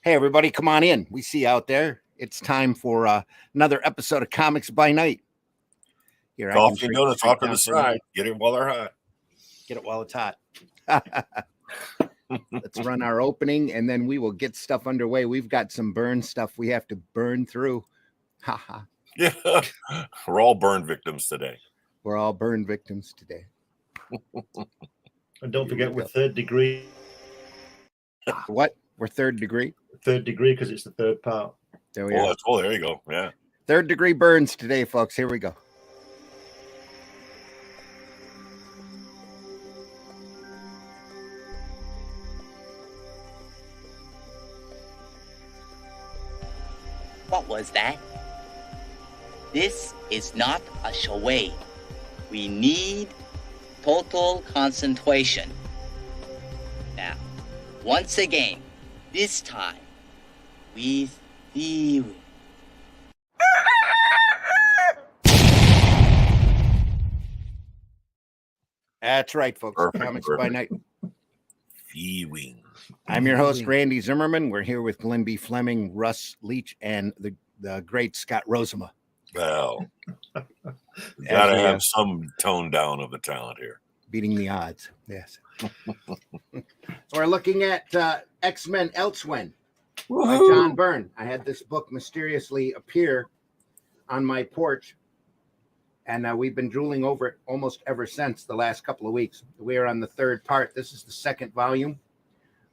Hey, everybody, come on in. We see you out there. It's time for another episode of Comics by Night. Here, coffee and donuts off to the side. Get it while they're hot. Get it while it's hot. Let's run our opening, and then we will get stuff underway. We've got some Byrne stuff we have to burn through. Yeah, we're all Byrne victims today. We're all Byrne victims today. And don't forget, we're third degree. What? We're third degree? Third degree because it's the third part. There we are. Oh, there you go. Yeah. Third degree burns today, folks. Here we go. What was that? This is not a charade. We need total concentration. Now, once again, this time, with the... That's right, folks. Perfect, Comics by Night. Viewing. I'm your host, Randy Zimmerman. We're here with Glenn B. Fleming, Russ Leach, and the great Scott Rosema. Well, gotta have some tone down of the talent here. Beating the odds, yes. So we're looking at X-Men Elsewhen by John Byrne. I had this book mysteriously appear on my porch, and we've been drooling over it almost ever since the last couple of weeks. We are on the third part. This is the second volume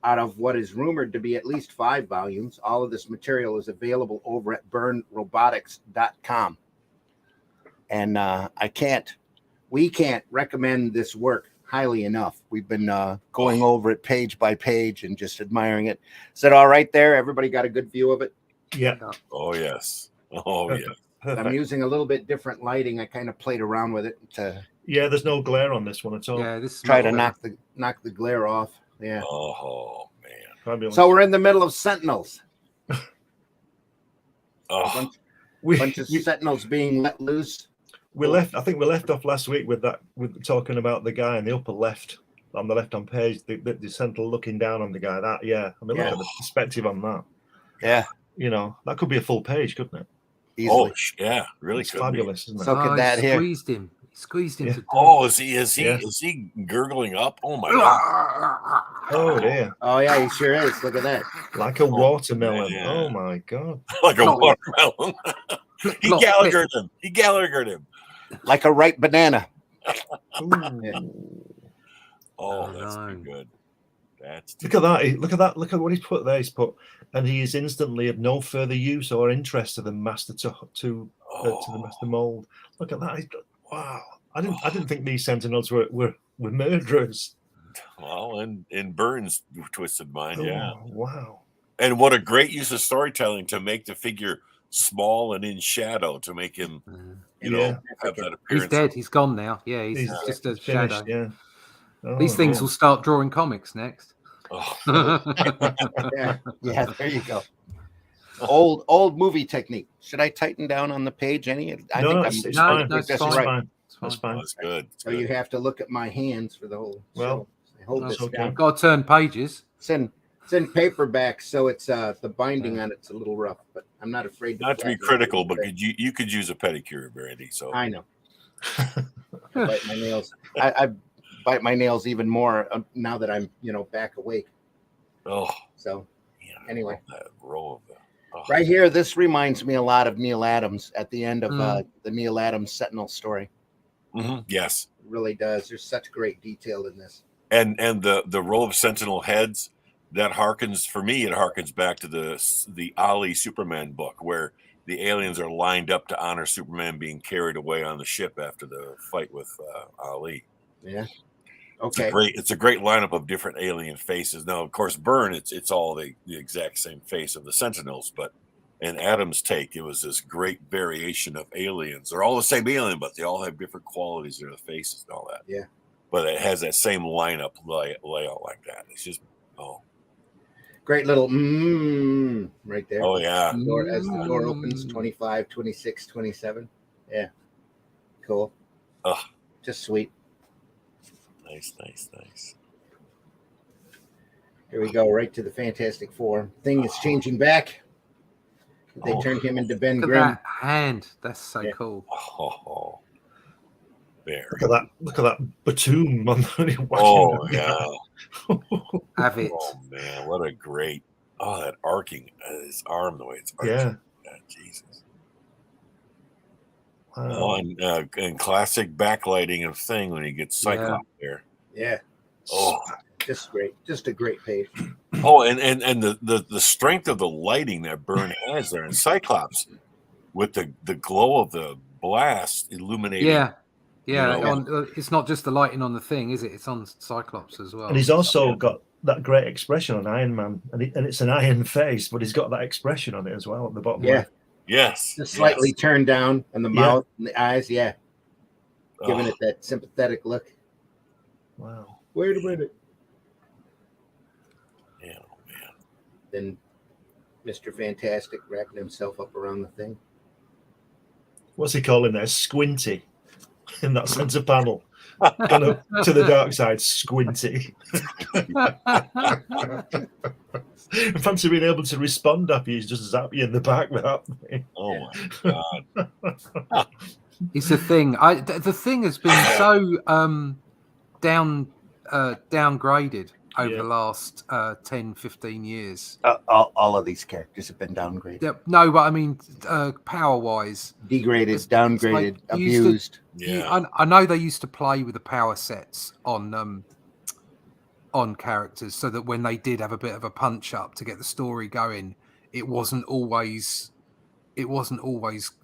out of what is rumored to be at least 5 volumes. All of this material is available over at byrnerobotics.com. And we can't recommend this work highly enough. We've been going over it page by page and just admiring it. Is that all right there? Everybody got a good view of it? Yeah. Oh, yes. Oh, yes. I'm using a little bit different lighting. I kind of played around with it to there's no glare on this one at all. Yeah, this is try to knock the glare off. Yeah. Oh, man. Fabulous. So we're in the middle of Sentinels. Oh. Bunch of Sentinels being let loose. I think we left off last week with talking about the guy in the upper left, on the left-hand page, the Sentinel looking down on the guy. Look at the perspective on that. Yeah. That could be a full page, couldn't it? Easily. Oh, yeah. Really it's fabulous, isn't it? So could that here. Squeezed him to death. Oh, is he gurgling up? Oh my god. Oh dear. Oh yeah, he sure is. Look at that. Like a watermelon. Man. Oh my god. Like a watermelon. He Gallaghered him. Like a ripe banana. Yeah. Oh, that's good. Look at that. Look at what he's put there. He's put, and he is instantly of no further use or interest to the master to the master mold. Look at that. Wow. I didn't think these Sentinels were murderers. Well, in Byrne's twisted mind, yeah. Wow. And what a great use of storytelling to make the figure small and in shadow, to make him, have that appearance. He's dead. He's gone now. Yeah, he's just a finished, shadow. Yeah. Oh, these things will start drawing comics next. Oh. yeah, there you go. Old movie technique. Should I tighten down on the page any? It's fine. That's fine. That's good. So you have to look at my hands for the whole. Well, I hold this down. Got to turn pages. It's in paperback, so it's the binding on it's a little rough, but I'm not afraid. Not to be critical, but you could use a pedicure, Brandy. So I know. I bite my nails. I bite my nails even more now that I'm back awake. Oh. So anyway, that row of them. Oh. Right here, this reminds me a lot of Neil Adams at the end of the Neil Adams Sentinel story. Mm-hmm. Yes, it really does. There's such great detail in this. And the row of Sentinel heads, that harkens back to the Ali Superman book, where the aliens are lined up to honor Superman being carried away on the ship after the fight with Ali. Yeah. Okay. It's a great lineup of different alien faces. Now, of course, Byrne, it's all the exact same face of the Sentinels, but in Adam's take, it was this great variation of aliens. They're all the same alien, but they all have different qualities in their faces and all that. Yeah. But it has that same lineup layout like that. It's just great little right there. Oh yeah. As the door opens, 25, 26, 27. Yeah. Cool. Just sweet. Nice. Here we go, right to the Fantastic Four. Thing is changing back. They turned him into Ben Look at Grimm. that hand. That's so Yeah. cool. Oh, very. Look at that Batum on the Oh yeah. Have it. Oh man, what a great! Oh, that arcing his arm, the way it's arching. Yeah. Jesus. Wow. Oh, and classic backlighting of Thing when he gets Cyclops there. Yeah. Oh, Just great. Just a great page. oh, and the strength of the lighting that Byrne has there in Cyclops, with the glow of the blast illuminating. Yeah. Yeah. You know, It's not just the lighting on the Thing, is it? It's on Cyclops as well. And he's also got that great expression on Iron Man, and it's an iron face, but he's got that expression on it as well at the bottom. Yeah. Left. Yes. Just slightly turned down, and the mouth and the eyes, giving it that sympathetic look. Wow. Wait a minute. Yeah, man. Then Mr. Fantastic wrapping himself up around the Thing. What's he calling there? Squinty in that centre panel. Gone up to the dark side, Squinty. Fancy being able to respond after he's just zap you in the back with that thing. Oh my God. It's the Thing. The Thing has been so downgraded over the last 10, 15 years. All of these characters have been downgraded. Yeah, no, but I mean, power-wise, Degraded, downgraded, like abused. I know they used to play with the power sets on characters, so that when they did have a bit of a punch up to get the story going, it wasn't always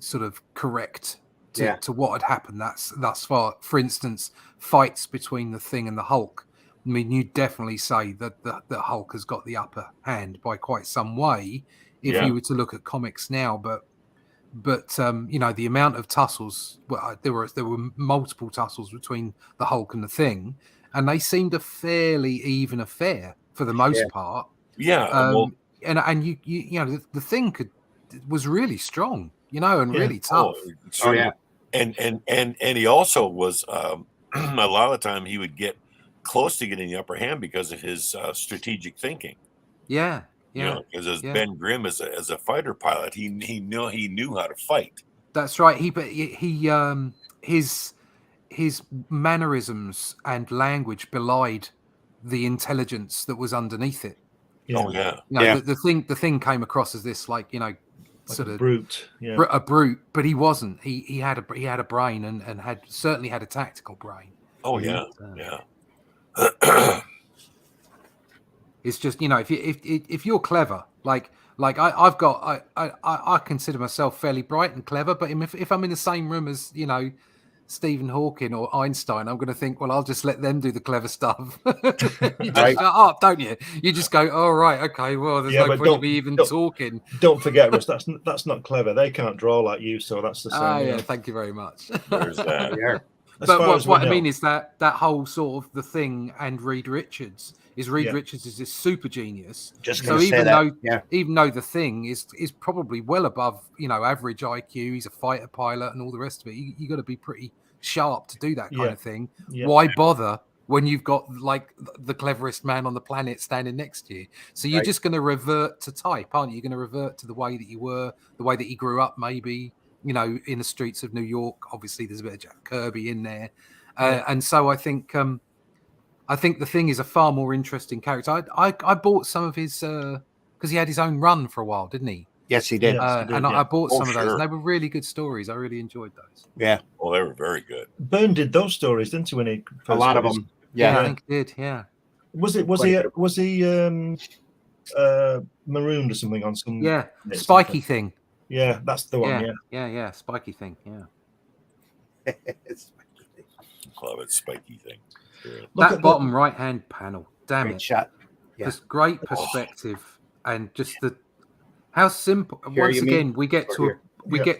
sort of correct to what had happened thus far. For instance, fights between the Thing and the Hulk. I mean, you definitely say that the Hulk has got the upper hand by quite some way if you were to look at comics now. But you know, the amount of tussles, well, there were multiple tussles between the Hulk and the Thing, and they seemed a fairly even affair for the most part. Yeah. And you know, the Thing was really strong, you know, and really tough. Oh yeah. And he also was a lot of the time he would get close to getting the upper hand because of his strategic thinking. Yeah. You know, because as Ben Grimm as a fighter pilot, he knew how to fight. That's right. His mannerisms and language belied the intelligence that was underneath it. Yeah. Oh yeah. You know, the thing came across as this, like, you know, sort of brute, a brute, but he wasn't. He had a brain and certainly had a tactical brain. Oh yeah, yeah. It's just, you know, if you're clever, like I consider myself fairly bright and clever, but if I'm in the same room as, you know, Stephen Hawking or Einstein, I'm going to think, well, I'll just let them do the clever stuff. You just shut up, don't you? You just go, oh, right, okay, well, there's no point in me even talking. Don't forget, Russ, that's not clever. They can't draw like you, so that's the same. Oh, yeah, thank you very much. There's that. But what I mean is that whole sort of the Thing and Reed Richards is Richards is this super genius. So even though the Thing is probably well above, you know, average IQ, he's a fighter pilot and all the rest of it. You got to be pretty sharp to do that kind of thing. Yeah. Why bother when you've got like the cleverest man on the planet standing next to you? So you're just going to revert to type, aren't you? You're going to revert to the way that you were, the way that you grew up, maybe. You know, in the streets of New York, obviously there's a bit of Jack Kirby in there, and so I think the Thing is a far more interesting character. I bought some of his because he had his own run for a while, didn't he? Yes, he did. I bought some of those. And they were really good stories. I really enjoyed those. Yeah. Well, they were very good. Byrne did those stories, didn't he? When he a lot of them. Yeah, I think he did. Yeah. Was he marooned or something on some? Yeah, spiky thing. Yeah, that's the one. Yeah, spiky thing. Yeah. Love it, spiky thing. That bottom right-hand panel, damn great it! Shot. Yeah. Just great perspective and just how simple. Once again, we get to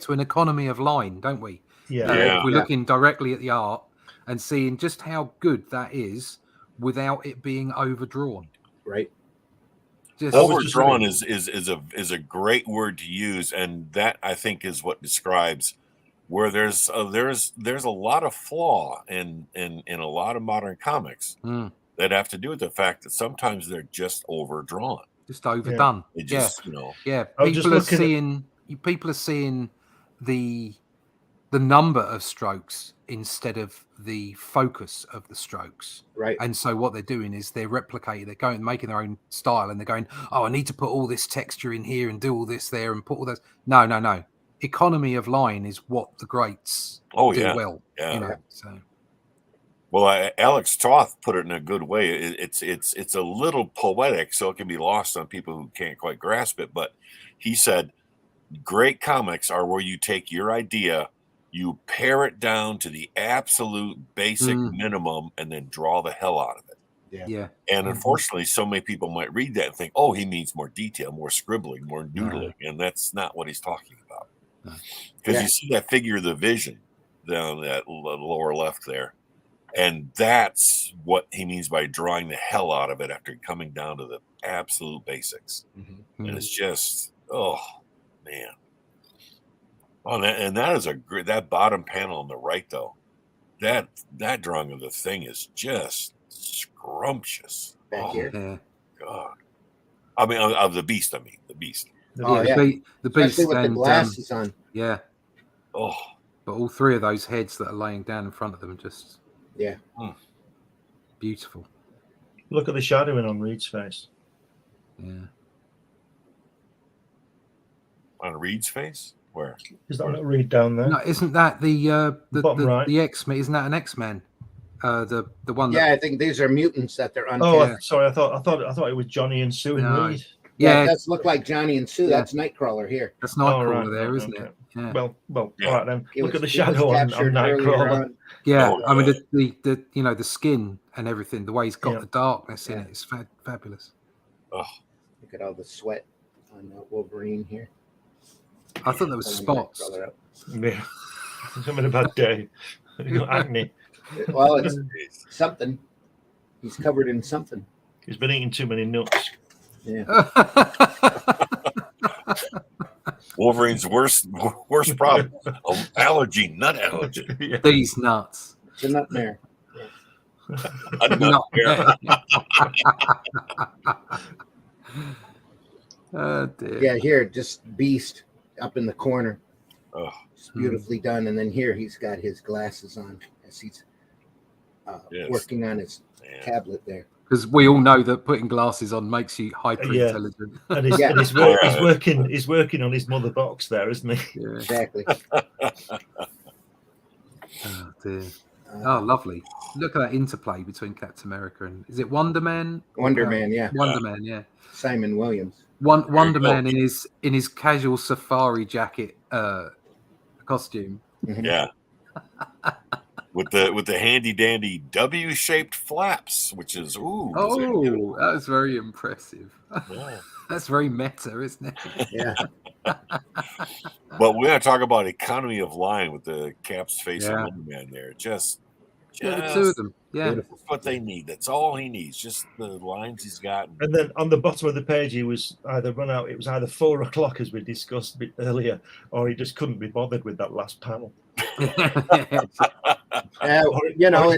an economy of line, don't we? Yeah. We're looking directly at the art and seeing just how good that is without it being overdrawn. Right. Overdrawn is a great word to use, and that I think is what describes where there's a lot of flaw in a lot of modern comics. that have to do with the fact that sometimes they're just overdrawn. Just overdone. They just, People are seeing the number of strokes instead of the focus of the strokes. Right. And so what they're doing is they're replicating, they're going making their own style, and they're going, oh, I need to put all this texture in here and do all this there and put all those. No. Economy of line is what the greats do well. Yeah. You know, so. Well, Alex Toth put it in a good way. It's a little poetic, so it can be lost on people who can't quite grasp it. But he said, great comics are where you take your idea, you pare it down to the absolute basic minimum, and then draw the hell out of it. Yeah. And unfortunately, so many people might read that and think, oh, he means more detail, more scribbling, more noodling. And that's not what he's talking about. Because you see that figure of the vision down that lower left there. And that's what he means by drawing the hell out of it after coming down to the absolute basics. And it's just, oh, man. Oh, that is a great, that bottom panel on the right, though, that drawing of the thing is just scrumptious. Back here. Yeah. God. I mean, of the beast, the beast. The beast with the glasses on. Yeah. Oh. But all three of those heads that are laying down in front of them are just beautiful. Look at the shadowing on Reed's face. Yeah. On Reed's face? Where? Is that not Reed down there? No, isn't that the bottom right? The X-Men? Isn't that an X-Men? The one. Yeah, I think these are mutants that they're on. Sorry, I thought it was Johnny and Sue and Reed. Yeah, it does look like Johnny and Sue. Yeah. That's Nightcrawler here. That's Nightcrawler there, isn't it? Yeah. Well, all right then. Look at the shadow on Nightcrawler. Yeah, I mean the skin and everything, the way he's got the darkness in it is fabulous. Oh, look at all the sweat on Wolverine here. I thought there was spots. Yeah, he's having a bad day. He's got acne. Well, it's something. He's covered in something. He's been eating too many nuts. Yeah. Wolverine's worst problem: allergy, nut allergy. Yeah. These nuts. It's a nightmare. A nightmare. Oh dear. Yeah, here, just Beast up in the corner. Oh. It's beautifully done. And then here he's got his glasses on as he's working on his tablet there. Because we all know that putting glasses on makes you hyper intelligent. And he's working on his mother box there, isn't he? Yeah. Exactly. Oh dear. Oh, lovely. Look at that interplay between Captain America and is it Wonder Man? Wonder Man, yeah. Wonder Man, yeah. Simon Williams. Wonder Man in his casual safari jacket costume. Yeah. With the handy dandy W-shaped flaps, which is that was very impressive. Yeah. That's very meta, isn't it? Yeah. But we're gonna talk about economy of line with the Cap's face and Wonder Man there. Just the two of them. Yeah. That's what they need. That's all he needs. Just the lines he's got. And then on the bottom of the page, he was either run out. It was either 4 o'clock, as we discussed a bit earlier, or he just couldn't be bothered with that last panel. It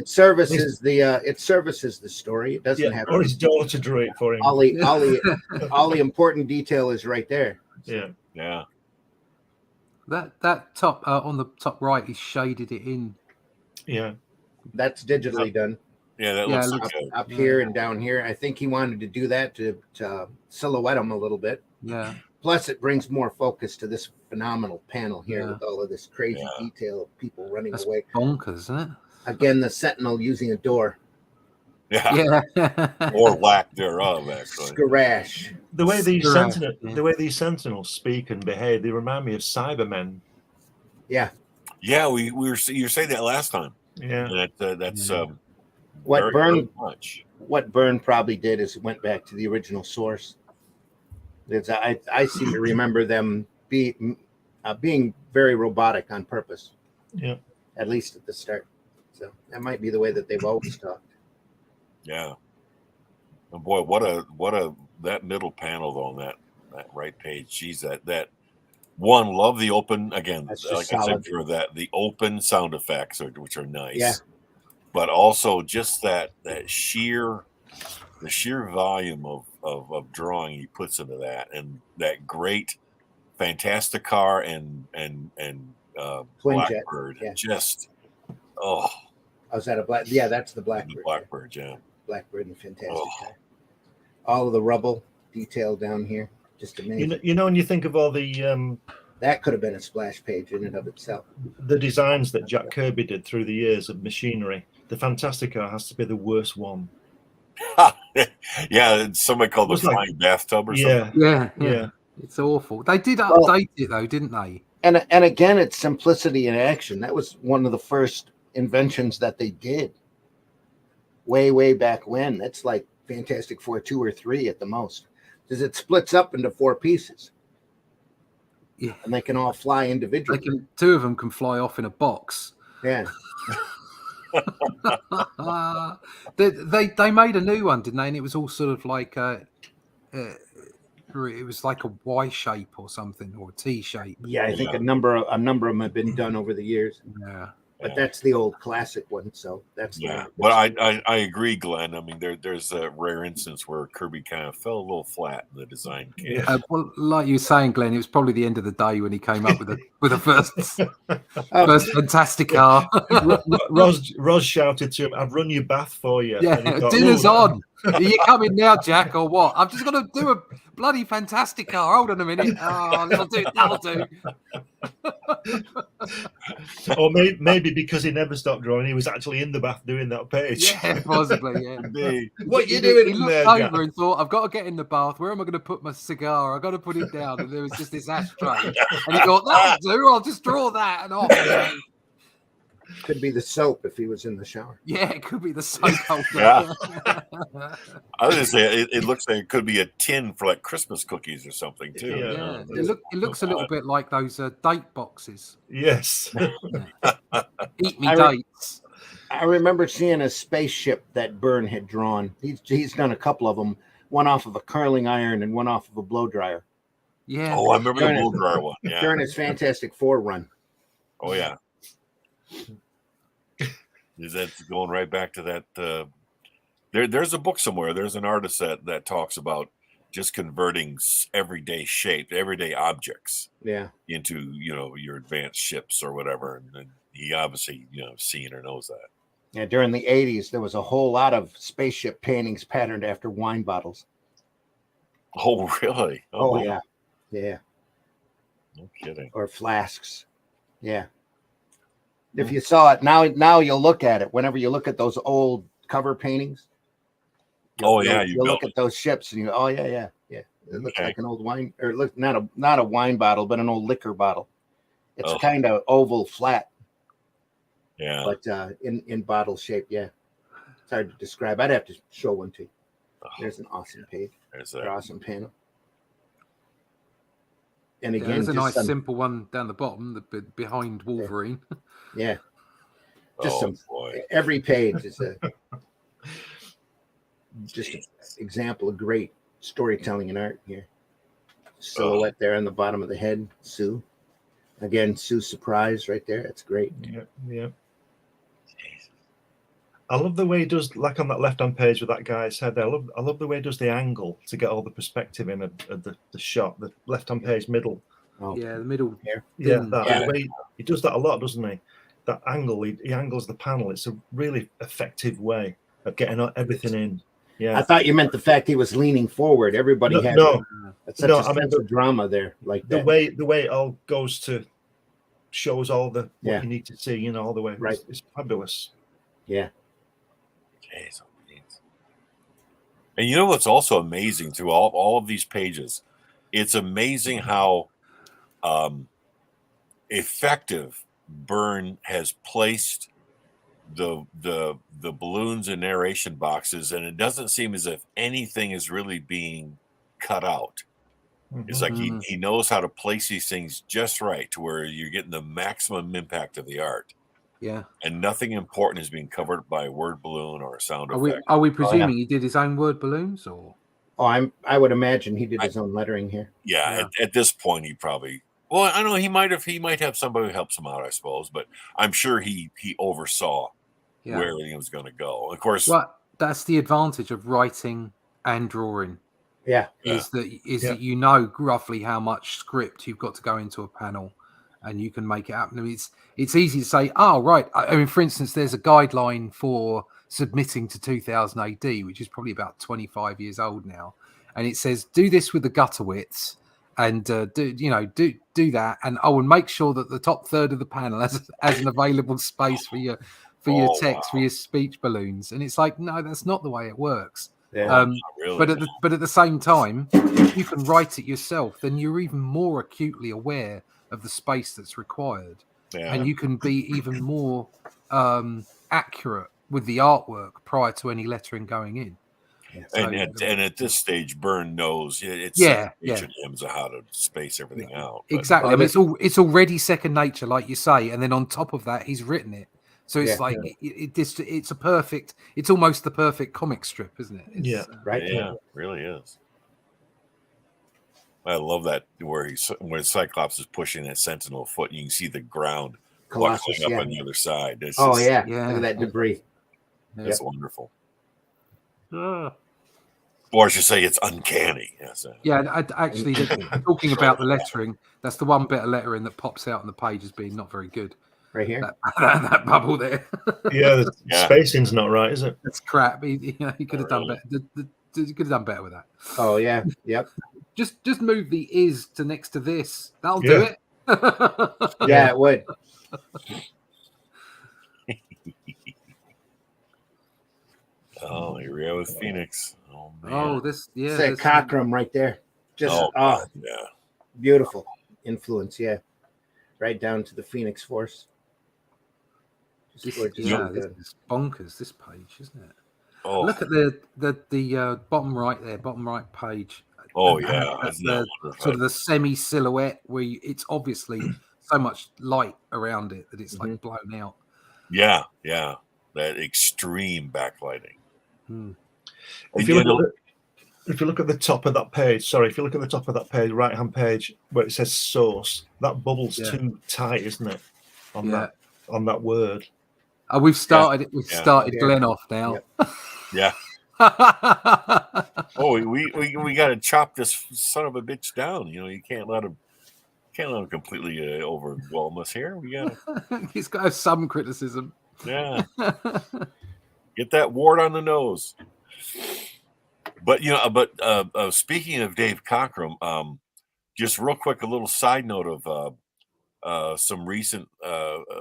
services the story. It doesn't have. Or his daughter drew it for him. All the important detail is right there. Yeah. Yeah. That top on the top right, he shaded it in. Yeah. That's digitally done. Yeah, that looks like up here and down here. I think he wanted to do that to silhouette him a little bit. Yeah. Plus, it brings more focus to this phenomenal panel here with all of this crazy detail of people running away. Bonkers, isn't it? Again, the Sentinel using a door. Yeah. Or lack thereof, actually. Scarash. The way these sentinels speak and behave, they remind me of Cybermen. Yeah. Yeah, you were saying that last time. Yeah. That's what Byrne probably did is went back to the original source. I seem to remember them being very robotic on purpose. Yeah. At least at the start. So that might be the way that they've always talked. Yeah. And boy, what a that middle panel though on that right page. Geez, that one, love the open again. Like I said, for the open sound effects which are nice. Yeah. But also just that sheer the sheer volume of drawing he puts into that, and that great Fantasticar and Twin jet, Blackbird, yeah. just Oh, is that a black? Yeah, that's the the Blackbird. Blackbird, yeah. Blackbird and Fantastic Car. All of the rubble detail down here, just amazing. You know, when you think of all the that could have been a splash page in and of itself. The designs that Jack Kirby did through the years of machinery, the Fantasticar has to be the worst one. Yeah, somebody called the flying bathtub or something. Yeah. It's awful. They did update it though, didn't they? And again, it's simplicity in action. That was one of the first inventions that they did. Way back when. That's like Fantastic Four 2 or 3 at the most, because it splits up into 4 pieces. Yeah, and they can all fly individually. Two of them can fly off in a box. Yeah. They made a new one, didn't they? And it was all sort of like it was like a Y shape or something, or a T shape. Yeah, I think a number of them have been done over the years. Yeah. But that's the old classic one, so that's the one. But I agree, Glenn. I mean, there's a rare instance where Kirby kind of fell a little flat in the design case. Well, like you were saying, Glenn, it was probably the end of the day when he came up with the first Fantasticar. Ros shouted to him, "I've run your bath for you." Yeah, dinner's on. Are you coming now, Jack, or what? I've just got to do a bloody Fantasticar. Hold on a minute. Oh, that'll do. Or maybe because he never stopped drawing, he was actually in the bath doing that page. Yeah, possibly. Yeah. What you doing? He looked over and thought, "I've got to get in the bath. Where am I going to put my cigar? I've got to put it down." And there was just this ashtray, and he thought, "That'll do. I'll just draw that and off." Could be the soap if he was in the shower. Yeah, it could be the soap holder. Yeah. I was going to say it looks like it could be a tin for like Christmas cookies or something too. Yeah. It looks a little bit like those date boxes. Yes. Eat me dates. I remember seeing a spaceship that Byrne had drawn. He's done a couple of them, one off of a curling iron and one off of a blow dryer. Yeah. Oh, I remember the blow dryer one. Yeah. During his Fantastic Four run. Oh yeah. Is that going right back to that? There's a book somewhere. There's an artist that talks about just converting everyday objects, into your advanced ships or whatever. And he obviously seen or knows that. Yeah, during the 80s, there was a whole lot of spaceship paintings patterned after wine bottles. Oh really? Oh yeah. No kidding. Or flasks. Yeah. If you saw it now you'll look at it. Whenever you look at those old cover paintings. You'll look at those ships and you go, oh yeah. It looks like an old wine, or look not a wine bottle, but an old liquor bottle. It's kind of oval, flat. Yeah. But in bottle shape, yeah. It's hard to describe. I'd have to show one to you. There's an awesome page. There's an awesome panel. And again, there's a nice simple one down the bottom, behind Wolverine. Yeah. Just every page is just an example of great storytelling and art here. Silhouette there on the bottom of the head, Sue. Again, Sue's surprise right there. That's great. Yeah. I love the way he does, like on that left-hand page with that guy's head there. I love the way he does the angle to get all the perspective in of the shot. The left-hand page middle. Oh. Yeah, the middle. The way he does that a lot, doesn't he? That angle, he angles the panel. It's a really effective way of getting everything in. Yeah. I thought you meant the fact he was leaning forward. Everybody had such a sense of drama there, like the way it all goes to shows all the what you need to see, all the way. Right. It's fabulous. Yeah. Jeez, and what's also amazing through all of these pages, it's amazing how effective Byrne has placed the balloons and narration boxes, and it doesn't seem as if anything is really being cut out. Mm-hmm. It's like he knows how to place these things just right to where you're getting the maximum impact of the art. Yeah. And nothing important is being covered by a word balloon or a sound effect. Are we presuming he did his own word balloons, or? Oh, I would imagine he did his own lettering here. Yeah. At this point, he probably. Well, I don't know. He might have somebody who helps him out, I suppose. But I'm sure he oversaw where everything was going to go. Of course. Well, that's the advantage of writing and drawing. Yeah. Is that you know roughly how much script you've got to go into a panel, and you can make it happen. I mean, it's easy to say, oh right. I mean, for instance, there's a guideline for submitting to 2000 AD, which is probably about 25 years old now, and it says do this with the gutter widths, and do that, and and make sure that the top third of the panel has an available space for your text, for your speech balloons. And it's like, no, that's not the way it works. Yeah. Really. But at the same time, if you can write it yourself, then you're even more acutely aware of the space that's required, and you can be even more accurate with the artwork prior to any lettering going in. Yeah. And at this stage, Byrne knows it's yeah. to him of how to space everything out. But, Exactly. I mean, it's already second nature, like you say, and then on top of that, he's written it. So it's it's a perfect. It's almost the perfect comic strip, isn't it? Right. Yeah, it really is. I love that where Cyclops is pushing that Sentinel foot, and you can see the ground Colossus up on the other side. Look at that debris. That's wonderful. Or I should say, it's uncanny. Yeah, actually, talking about the lettering, that's the one bit of lettering that pops out on the page as being not very good. Right here, that bubble there. The spacing's not right, is it? It's crap. He could have done better. He could have done better with that. Oh yeah, yep. Just move the "is" to next to this. That'll do it. Yeah, it would. Oh, here we go with Phoenix. Oh man. Oh, this Cockrum right there. Just beautiful influence. Yeah, right down to the Phoenix Force. This is bonkers. This page, isn't it? Oh, look at the bottom right there, bottom right page. Oh sort of the semi silhouette where it's obviously so much light around it that it's like blown out. Yeah, that extreme backlighting. If you look at the top of that page, right hand page where it says source, that bubble's too tight, isn't it? On that word. Oh, we've started Glenn off now. Yeah. We got to chop this son of a bitch down. You can't let him completely overwhelm us here. We got he's got to have some criticism. Yeah. Get that wart on the nose. But speaking of Dave Cockrum, just real quick, a little side note of a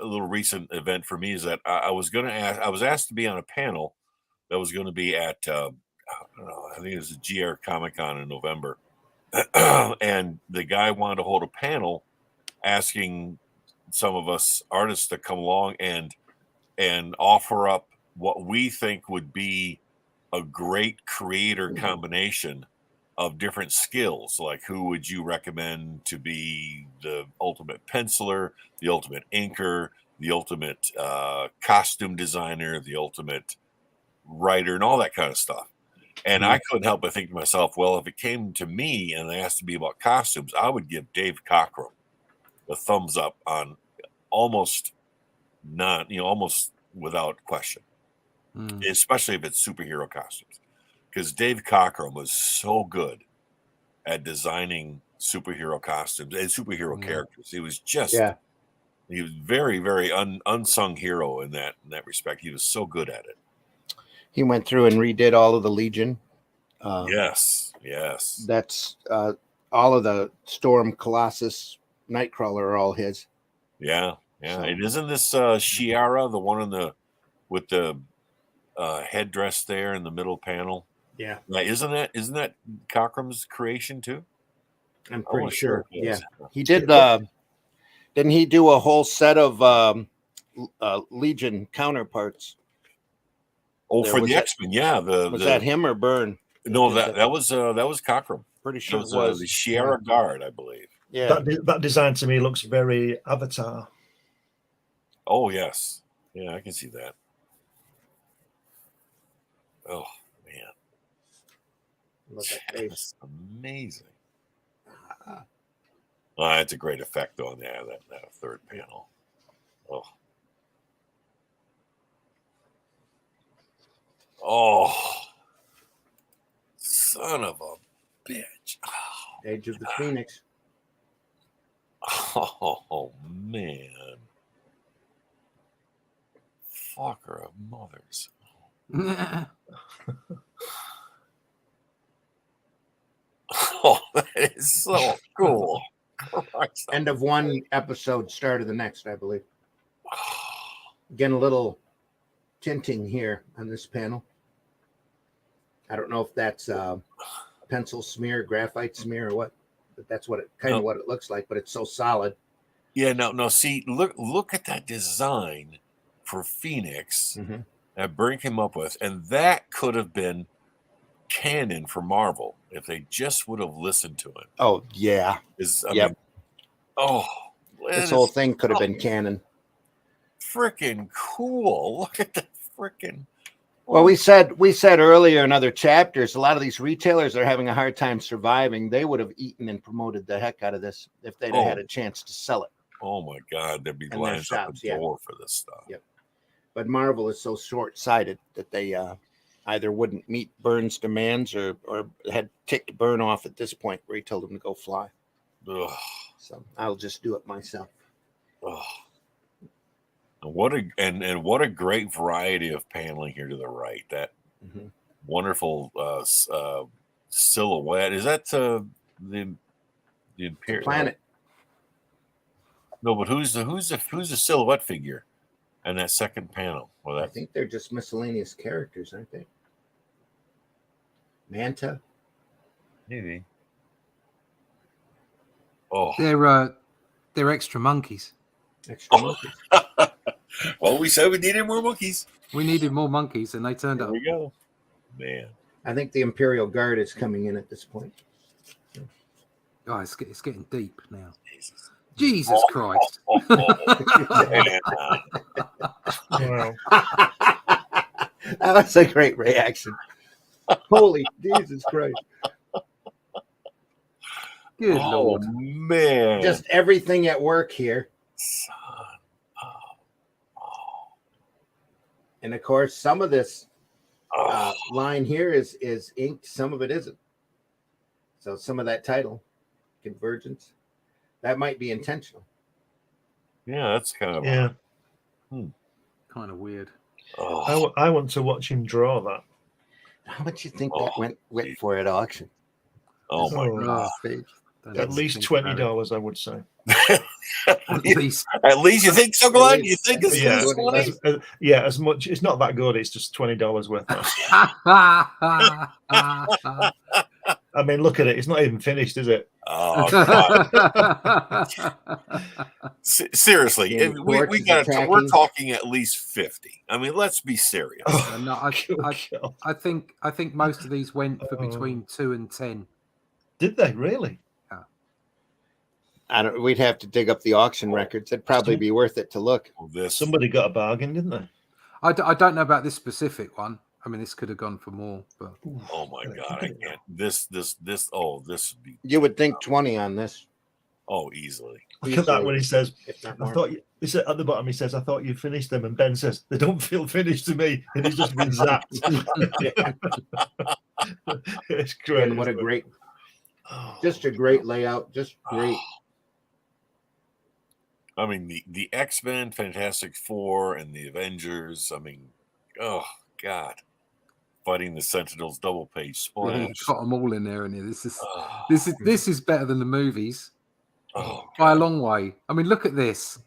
little recent event for me is that I was asked to be on a panel that was going to be at I think it was a GR Comic-Con in November, and the guy wanted to hold a panel asking some of us artists to come along and offer up what we think would be a great creator combination of different skills. Like, who would you recommend to be the ultimate penciler, the ultimate inker, the ultimate costume designer, the ultimate writer, and all that kind of stuff. And I couldn't help but think to myself, well, if it came to me and they asked me about costumes, I would give Dave Cockrum the thumbs up on almost without question, especially if it's superhero costumes, because Dave Cockrum was so good at designing superhero costumes and superhero characters. He was he was very, very unsung hero in that respect. He was so good at it. He went through and redid all of the Legion. Yes. That's all of the Storm, Colossus, Nightcrawler are all his. Yeah. So. And isn't this Shiara, the one with the headdress there in the middle panel? Yeah. Now, isn't that Cockrum's creation too? I'm pretty sure. Yeah. He did. Didn't he do a whole set of Legion counterparts? Oh, for the X-Men, yeah. Was that him or Byrne? No, that was Cockrum. Pretty sure it was the Sierra Guard, I believe. Yeah, that design to me looks very Avatar. Oh yes, yeah, I can see that. Oh man, that's amazing. Oh, that's a great effect on that third panel. Oh, son of a bitch. Age of the Phoenix. Oh, man. Fucker of mothers. Oh, that is so cool. Christ. End of one episode, start of the next, I believe. Again, a little tinting here on this panel. I don't know if that's pencil smear, graphite smear, or what, but that's what it kind of what it looks like. But it's so solid. Yeah, no. See, look at that design for Phoenix that Byrne came up with, and that could have been canon for Marvel if they just would have listened to it. Oh yeah, I mean, this whole thing could have been canon. Freaking cool! Look at the freaking. Well, we said earlier in other chapters, a lot of these retailers are having a hard time surviving. They would have eaten and promoted the heck out of this if they'd had a chance to sell it. Oh my God, there'd be And lines their up shops, the door for this stuff. Yep. But Marvel is so short-sighted that they either wouldn't meet Byrne's demands or had ticked Byrne off at this point where he told him to go fly. Ugh. So I'll just do it myself. Ugh. What a great variety of paneling here to the right. That wonderful silhouette. Is that the Imperial planet? No, but who's the silhouette figure? And that second panel. Well, I think they're just miscellaneous characters, aren't they? Manta. Maybe. Oh, they're extra monkeys. Extra monkeys. Well, we said we needed more monkeys. We needed more monkeys, and they turned up. There we go, man. I think the Imperial Guard is coming in at this point. Oh, it's getting deep now. Jesus Christ! Wow. That's a great reaction. Holy Jesus Christ! Good Lord, man! Just everything at work here. And of course, some of this line here is inked, some of it isn't. So some of that title, Convergence, that might be intentional. Yeah, that's kind of kind of weird. Oh. I want to watch him draw that. How much you think that went for at auction? Oh my God! At least $20, I would say. At least you think so, Glenn? You think it's as much. It's not that good. It's just $20 worth. I mean, look at it. It's not even finished, is it? Oh, God. Seriously, we got. We're talking at least 50. I mean, let's be serious. No, I think most of these went for between 2 and 10. Did they really? We'd have to dig up the auction records. It'd probably be worth it to look. Somebody got a bargain, didn't they? I don't know about this specific one. I mean, this could have gone for more, but oh my God, I can't. This would be. You would think 20 on this. Oh, easily. Look at that when he says, "I thought." He said at the bottom, he says, "I thought you finished them," and Ben says, "They don't feel finished to me," and he's just been zapped. It's great. And what a great, just a great layout, just great. I mean, the X-Men, Fantastic Four, and the Avengers. I mean, oh God, fighting the Sentinels, double page splash. Got them all in there, and this is better than the movies by a long way. I mean, look at this.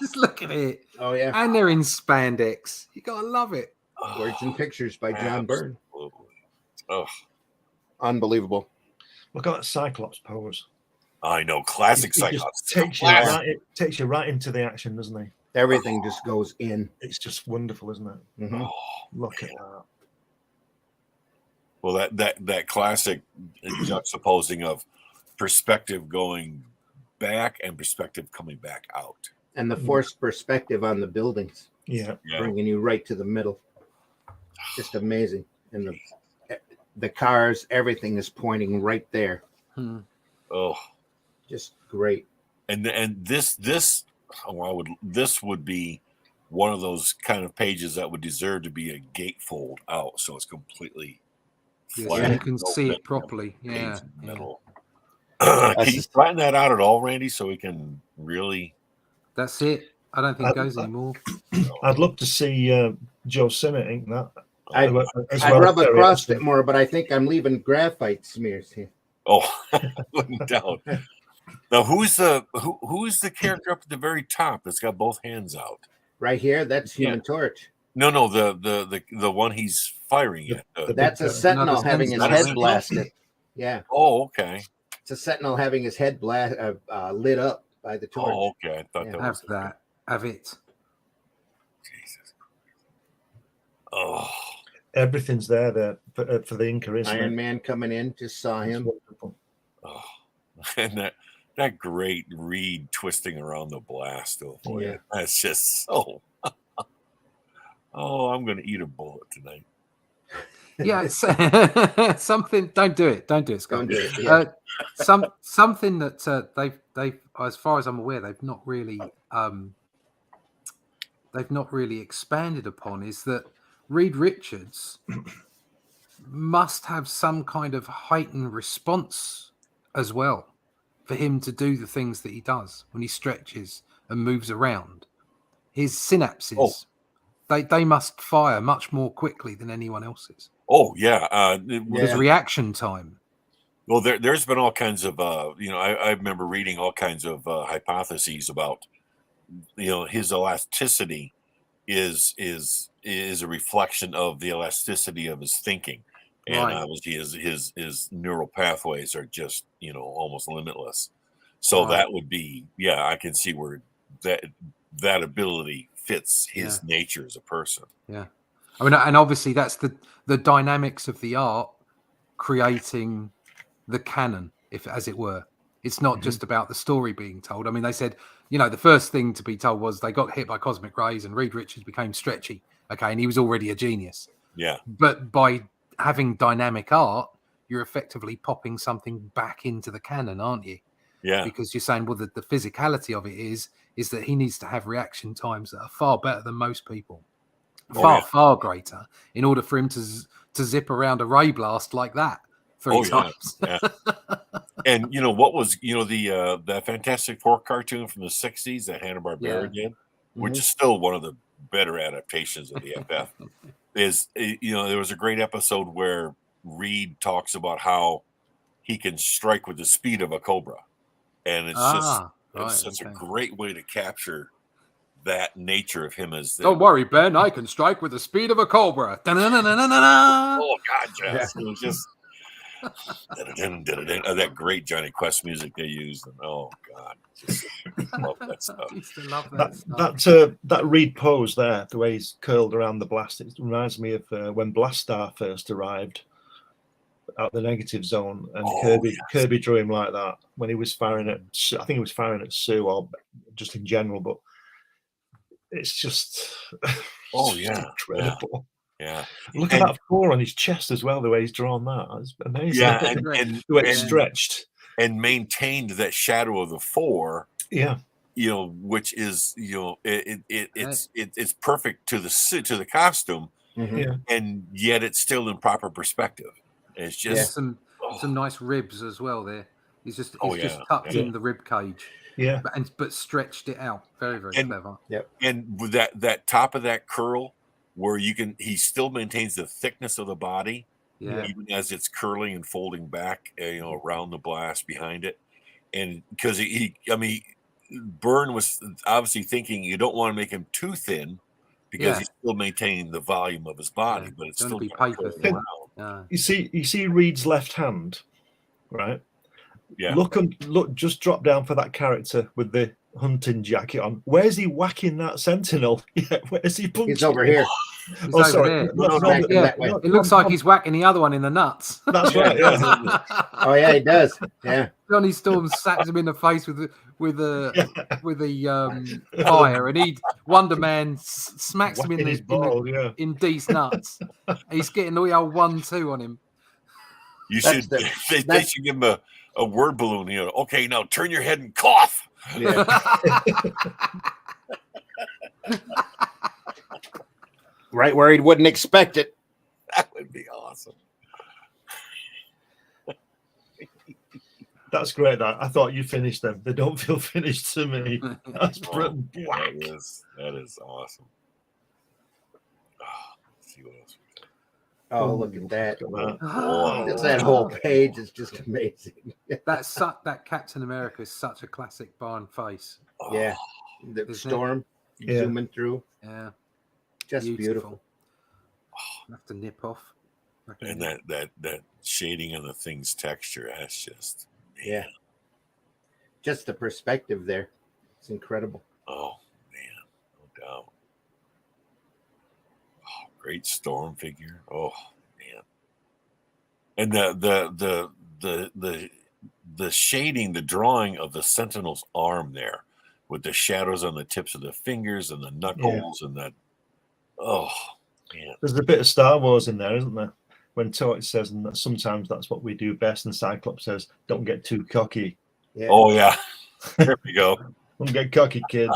Just look at it. Oh yeah, and they're in spandex. You gotta love it. Words and Pictures by John Byrne. Oh, unbelievable. Look at that Cyclops pose. I know, classic Cyclops. Takes you right into the action, doesn't he? Everything just goes in. It's just wonderful, isn't it? Mm-hmm. Look at that. Well, that classic juxtaposing of perspective going back and perspective coming back out, and the forced perspective on the buildings. Yeah, bringing you right to the middle. Just amazing, and the cars, everything is pointing right there. Oh. Just great. And this would be one of those kind of pages that would deserve to be a gatefold out, so it's completely flat. So you can No see bit it properly. page Yeah. in the middle. Can you flatten that out at all, Randy, so we can really? That's it. I don't think it goes anymore. I'd love to see Joe Sinnott ink that. I'd rub across it more, but I think I'm leaving graphite smears here. Oh, wouldn't doubt. Now, who's the character up at the very top that's got both hands out? Right here, that's Human Torch. No, the one he's firing at. That's a Sentinel having his head blasted. Yeah. Oh, okay. It's a Sentinel having his head lit up by the torch. Oh, okay. I thought that was that. Have it. Jesus. Oh. Everything's there for the inker, isn't Iron it? Man coming in, just saw him. Oh. And that great Reed twisting around the blast. Oh boy, Yeah. That's just so. Oh, I'm going to eat a bullet tonight. Yeah, it's something. Don't do it, Scott. Don't do it. Yeah. Something that they've, as far as I'm aware, they've not really expanded upon is that Reed Richards must have some kind of heightened response as well for him to do the things that he does when he stretches and moves around. His synapses, they must fire much more quickly than anyone else's. Oh yeah, His reaction time. Well, there's been all kinds of I remember reading all kinds of hypotheses about his elasticity is a reflection of the elasticity of his thinking, and obviously his neural pathways are just almost limitless. So that would be I can see where that ability fits his nature as a person. Yeah, I mean, and obviously that's the dynamics of the art creating the canon, if as it were. It's not just about the story being told. I mean, they said, the first thing to be told was they got hit by cosmic rays and Reed Richards became stretchy. Okay, and he was already a genius. Yeah. But by having dynamic art, you're effectively popping something back into the canon, aren't you? Yeah. Because you're saying, well, the physicality of it is that he needs to have reaction times that are far better than most people. Far greater, in order for him to zip around a ray blast like that three times. Yeah. And what was the Fantastic Four cartoon from the 60s that Hanna-Barbera did, which is still one of the better adaptations of the FF, is there was a great episode where Reed talks about how he can strike with the speed of a cobra, and it's such a great way to capture that nature of him as. Don't worry, Ben. I can strike with the speed of a cobra. Oh God, yes, it was just that great Johnny Quest music they used, and oh God, just love that stuff. I used to love that stuff. That Reed pose there, the way he's curled around the blast, it reminds me of when Blastar first arrived out the negative zone, and Kirby drew him like that when he was firing at. I think he was firing at Sue, or just in general, but. It's just incredible. Yeah. Look at that 4 on his chest as well, the way he's drawn that. It's amazing. Yeah, and the way it's stretched. And maintained that shadow of the 4. Yeah. Which is it's perfect to the costume. Yeah. And yet it's still in proper perspective. It's just some nice ribs as well there. He's just tucked in the rib cage. Yeah, but stretched it out. Very, very clever. Yep. And with that top of that curl, where he still maintains the thickness of the body, even as it's curling and folding back, around the blast behind it. And because Byrne was obviously thinking you don't want to make him too thin because he's still maintaining the volume of his body, but it's still be paper thin. You see Reed's left hand, right? Yeah. Look, just drop down for that character with the hunting jacket on. Where's he whacking that sentinel? Yeah, where's he punching? He's over here. He's over there. It looks like he's whacking the other one in the nuts. That's right. Yeah. Oh yeah, he does. Yeah. Johnny Storm sacks him in the face with the fire, and Wonder Man smacks him in Dee's nuts. He's getting the old 1-2 on him. They should give him a word balloon. Okay, now turn your head and cough. Yeah. Right where he wouldn't expect it. That would be awesome. That's great. I thought you finished them. They don't feel finished to me. That's brilliant. Yeah, that is awesome. Let's see what else we got. Oh, look at that. Boy. Just that whole page is just amazing. That Captain America is such a classic Byrne face. Yeah. The Isn't storm zooming through. Yeah. Just beautiful. I have to nip off. And that shading of the thing's texture, that's just, man. Yeah. Just the perspective there. It's incredible. Oh, man. No doubt. Oh, great storm figure. Oh, man. And the shading, the drawing of the Sentinel's arm there with the shadows on the tips of the fingers and the knuckles and that. Oh, man. There's a bit of Star Wars in there, isn't there? When Torch says, and that sometimes that's what we do best, and Cyclops says, don't get too cocky. Yeah. Oh, yeah. There we go. Don't get cocky, kid.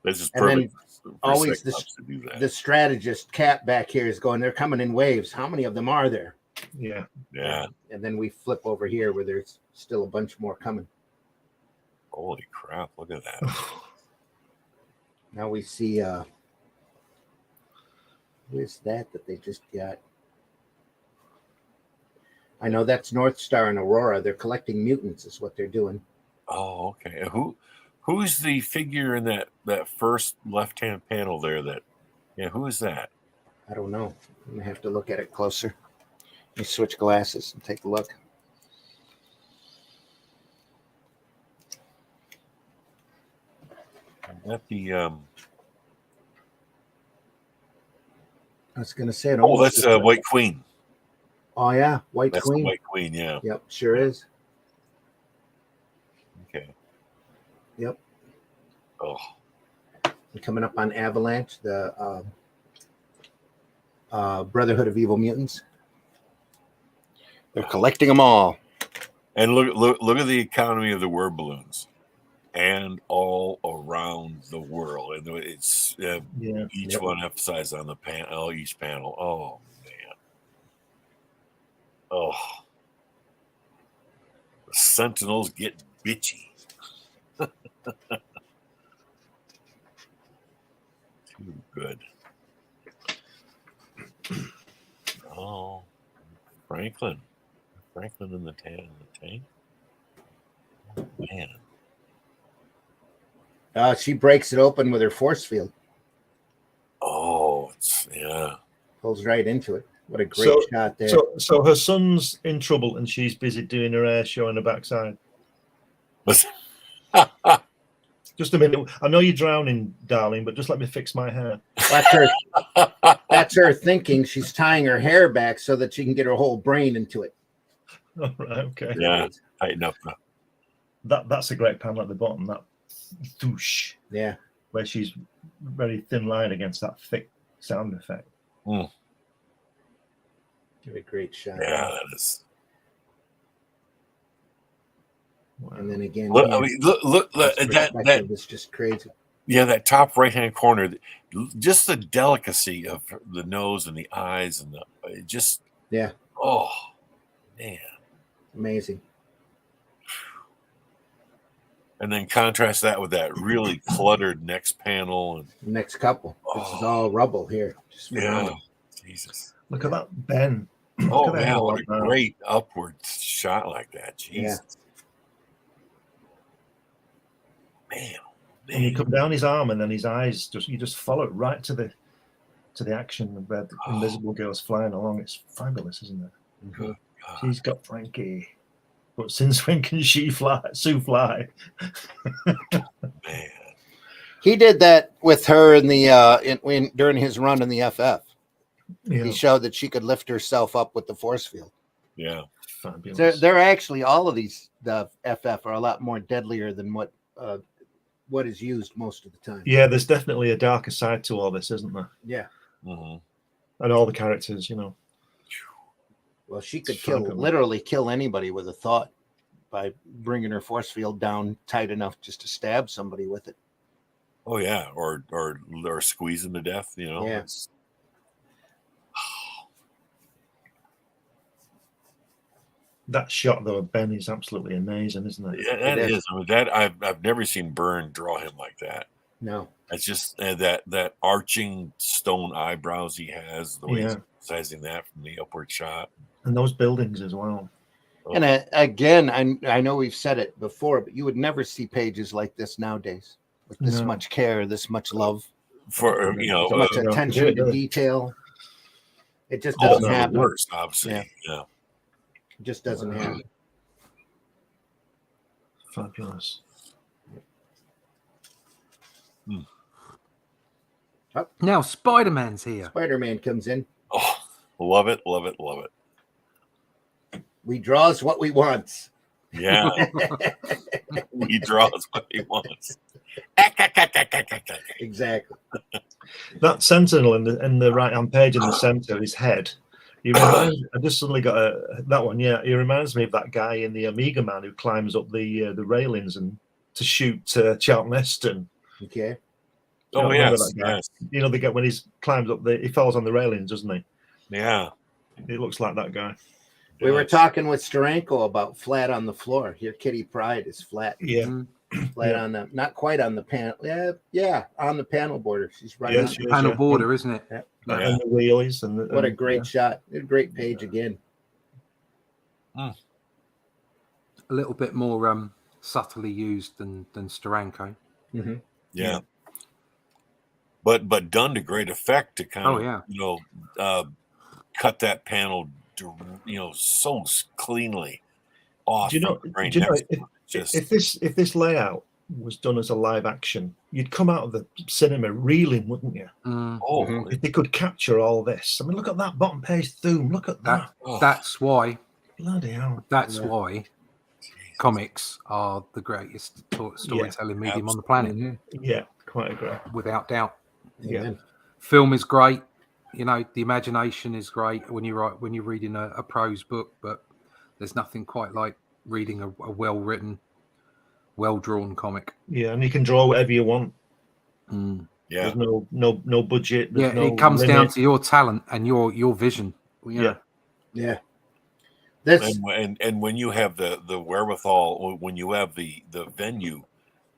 This is And perfect. then always the strategist Cap back here is going, they're coming in waves. How many of them are there? Yeah. Yeah. And then we flip over here where there's still a bunch more coming. Holy crap. Look at that. Now we see who is that they just got? I know that's North Star and Aurora. They're collecting mutants is what they're doing. Oh, okay. Who's the figure in that first left-hand panel there who is that? I don't know. I'm gonna have to look at it closer. Let me switch glasses and take a look. Is that the I was gonna say it. that's White Queen. Oh yeah, White That's Queen. the White Queen, yeah. Yep, sure is. Okay. Yep. Oh. And coming up on Avalanche, the Brotherhood of Evil Mutants. They're collecting them all. And look at the economy of the word balloons, and all around the world, and it's each one emphasized on the panel, each panel. Oh man, oh, the Sentinels get bitchy. Too good. Oh, Franklin in the tank. Oh, man. She breaks it open with her force field. Oh, Pulls right into it. What a great shot there. So her son's in trouble and she's busy doing her air show on the backside. Just a minute. I know you're drowning, darling, but just let me fix my hair. That's her thinking. She's tying her hair back so that she can get her whole brain into it. All right, okay. Yeah, tighten up. That's a great panel at the bottom. That thoosh. Yeah. Where she's very thin line against that thick sound effect. Mm. Give a great shot. Yeah, that is. Wow. And then again, look that is just crazy. Yeah, that top right-hand corner, just the delicacy of the nose and the eyes and oh man, amazing. And then contrast that with that really cluttered next panel and next couple. This is all rubble here. Just Jesus. Look at that Ben. Oh man, what a great upward shot like that. Jesus. Yeah. Man. And you come down his arm, and then his eyes you just follow it right to the action where the invisible girl's flying along. It's fabulous, isn't it? Good God. She's got Frankie, but since when can Sue fly? Man, he did that with her in the during his run in the FF. Yeah. He showed that she could lift herself up with the force field. Yeah, fabulous. They're actually all of these the FF are a lot more deadlier than what is used most of the time. Yeah, there's definitely a darker side to all this, isn't there? Yeah. Mm-hmm. And all the characters, Well, she could literally kill anybody with a thought by bringing her force field down tight enough just to stab somebody with it. Oh yeah, or squeeze him to death. You know. Yeah. That shot though of Ben is absolutely amazing, isn't it? Yeah, that is. I mean, that I've never seen Byrne draw him like that. No. It's just that arching stone eyebrows he has, the way he's sizing that from the upward shot, and those buildings as well. Oh. And again, I know we've said it before, but you would never see pages like this nowadays with this much care, this much love, for so much attention to detail. It just doesn't happen. Worst, obviously. Yeah. It just doesn't happen. Fabulous. Now Spider-Man's here. Spider-Man comes in. Oh, love it, love it, love it. We draws what we wants. Yeah. He draws what he wants. Exactly. That sentinel in the right-hand page in the center, his head. I just suddenly got that one. Yeah, he reminds me of that guy in the Amiga Man who climbs up the railings and to shoot Charlton Heston. Okay. Oh yes, yes. You know, when he climbs up he falls on the railings, doesn't he? Yeah. It looks like that guy. We were talking with Steranko about flat on the floor. Here, Kitty Pryde is flat. Yeah. Flat on the, not quite on the panel. Yeah, on the panel border. She's right on the panel border, isn't it? Yeah. And the wheelies. What a great shot. A great page again. A little bit more subtly used than Steranko. Mm-hmm. Yeah. But done to great effect to kind of cut that panel so cleanly off. Do you know if this layout was done as a live action, you'd come out of the cinema reeling, wouldn't you? If they could capture all this. I mean, look at that bottom page zoom. Look at that. That's why. Bloody hell. That's why comics are the greatest storytelling medium on the planet. Yeah, quite agree. Without doubt. Yeah. Film is great. You know, the imagination is great when you're reading a prose book, but there's nothing quite like reading a well-written, well-drawn comic. Yeah, and you can draw whatever you want. Yeah. There's no budget. It comes down to your talent and your vision. Yeah. And when you have the wherewithal, when you have the venue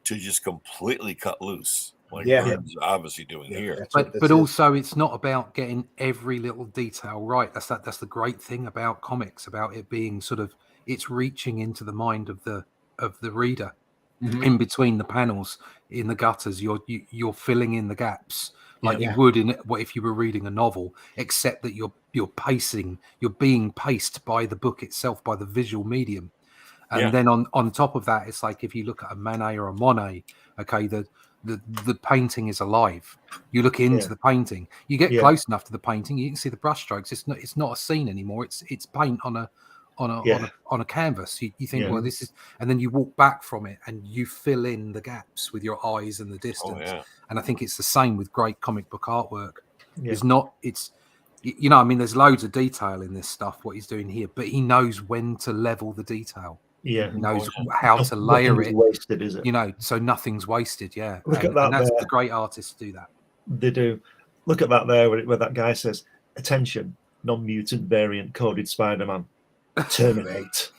to just completely cut loose, like Byrne's obviously doing here. But also, it's not about getting every little detail right. That's the great thing about comics, about it being sort of, it's reaching into the mind of the reader. Mm-hmm. In between the panels, in the gutters, you're filling in the gaps like you would if you were reading a novel, except that you're being paced by the book itself, by the visual medium. And then on top of that, it's like if you look at a Manet or a Monet, okay, the painting is alive. You look into the painting, you get close enough to the painting, you can see the brush strokes. It's not a scene anymore. It's paint on a canvas. You think, well, this is, and then you walk back from it and you fill in the gaps with your eyes and the distance. And I think it's the same with great comic book artwork. I mean, there's loads of detail in this stuff, what he's doing here, but he knows when to level the detail. Yeah, he knows how to layer it. Wasted, is it? So nothing's wasted. Yeah, look at that. And that's the great artists do that. They do. Look at that there, where that guy says, "Attention, non-mutant variant coded Spider-Man, terminate."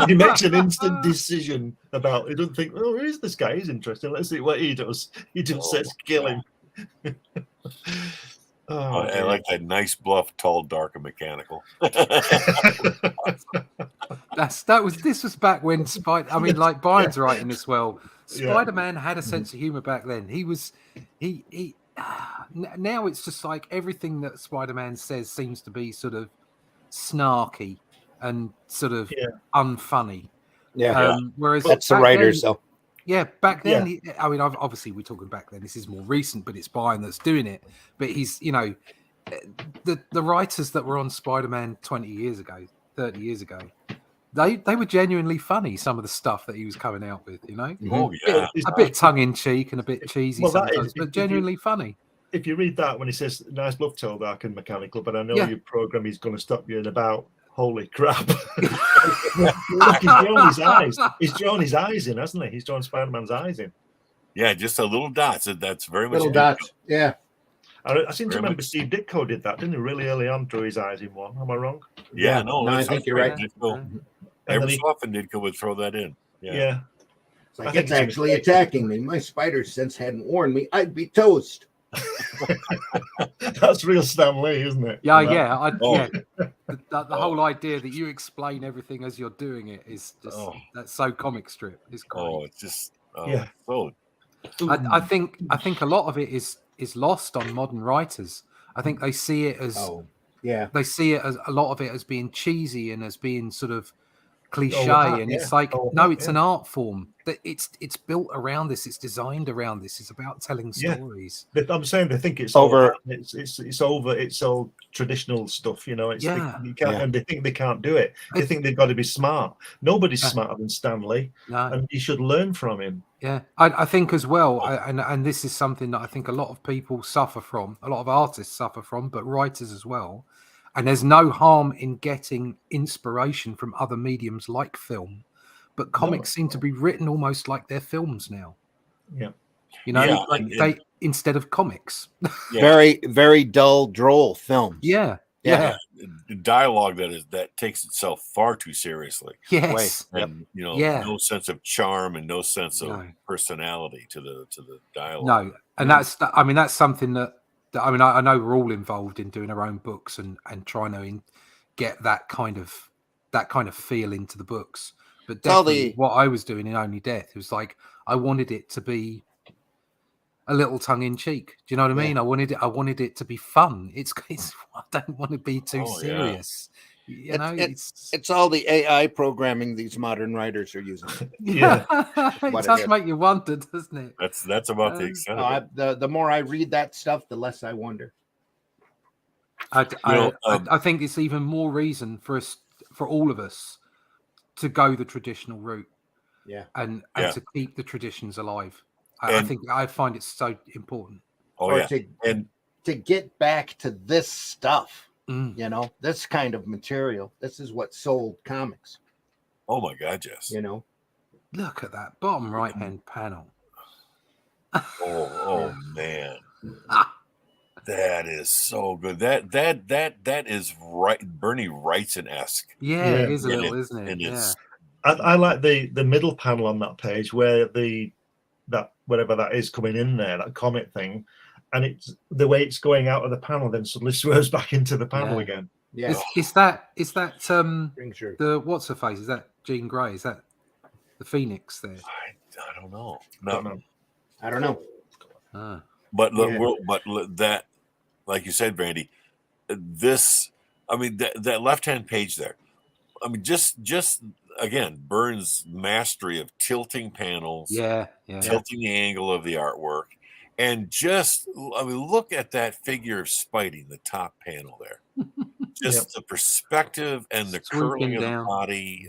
He makes an instant decision about. He doesn't think, "Oh, who is this guy? He's interesting. Let's see what he does." He just says, "Kill him." I like that nice, bluff, tall, dark, and mechanical. This was back when like Byrne's writing as well. Spider-Man had a sense of humor back then. Now it's just like everything that Spider-Man says seems to be sort of snarky and sort of unfunny. Whereas that's the writers, though. Yeah, back then, obviously we're talking back then. This is more recent, but it's Byrne that's doing it. But he's, the writers that were on Spider-Man 20 years ago, 30 years ago, they were genuinely funny, some of the stuff that he was coming out with, Oh, yeah. A bit tongue-in-cheek and a bit cheesy sometimes, but genuinely funny. If you read that when he says, "Nice bluff, tall, dark, and mechanical, but I know your program is going to stop you in about..." Holy crap. Look, he's drawn his eyes. He's drawn his eyes in, hasn't he? He's drawn Spider-Man's eyes in. Yeah, just a little dots. That's very much Little dots. Yeah. I seem to Very remember much. Steve Ditko did that, didn't he? Really early on, drew his eyes in one. Am I wrong? Yeah, no, I that's think you're right. right. Ditko, And every then so often, Ditko would throw that in. yeah. It's like, I think it's it's a actually mistake. attacking me. My spider sense hadn't warned me. I'd be toast. That's real Stan Lee, isn't it? Yeah, That- yeah, Oh. yeah. The whole idea that you explain everything as you're doing it is just that's so comic strip. It's great. Oh, it's just Yeah. so I think a lot of it is lost on modern writers. I think they see it as they see it as a lot of it as being cheesy and as being sort of cliche, and it's like no, it's an art form that it's built around this, it's designed around this, it's about telling stories. I'm saying they think it's Over. It's over. It's all traditional stuff, you know. It's they can't, and they think they can't do it. They think they've got to be smart. Nobody's smarter than Stan Lee, and you should learn from him. Yeah, I think as well, and this is something that I think a lot of people suffer from, a lot of artists suffer from, but writers as well. And there's no harm in getting inspiration from other mediums like film, but comics seem to be written almost like they're films now. Yeah, you know, they instead of comics. Very, very dull, droll films. Yeah. Dialogue that takes itself far too seriously. Yes, and no sense of charm and no sense of personality to the dialogue. No, and that's something that. I mean, I know we're all involved in doing our own books and trying to get that kind of feel into the books. But definitely, what I was doing in Only Death, it was like I wanted it to be a little tongue in cheek. Do you know what I mean? I wanted it to be fun. It's I don't want to be too serious. You know, it's all the AI programming these modern writers are using. It does make you wonder, doesn't it? That's about the extent of it. The more I read that stuff, the less I wonder. I think it's even more reason for all of us to go the traditional route. And to keep the traditions alive. I find it so important. To get back to this stuff. You know, this kind of material. This is what sold comics. Oh my God, yes. You know, look at that bottom right hand panel. Oh man, that is so good. That is right. Bernie Wrightson-esque. Yeah, it is a little, isn't it? I like the middle panel on that page where that whatever that is coming in there, that comet thing. And it's the way it's going out of the panel, then suddenly swerves back into the panel again. Yeah, is that the what's her face? Is that Jean Grey? Is that the Phoenix there? I don't know. No, I don't know. But that, like you said, Brandy, this. I mean, that left-hand page there. I mean, just again, Byrne's mastery of tilting panels, tilting the angle of the artwork. And look at that figure of Spidey, the top panel there. Just the perspective and the curling of the body.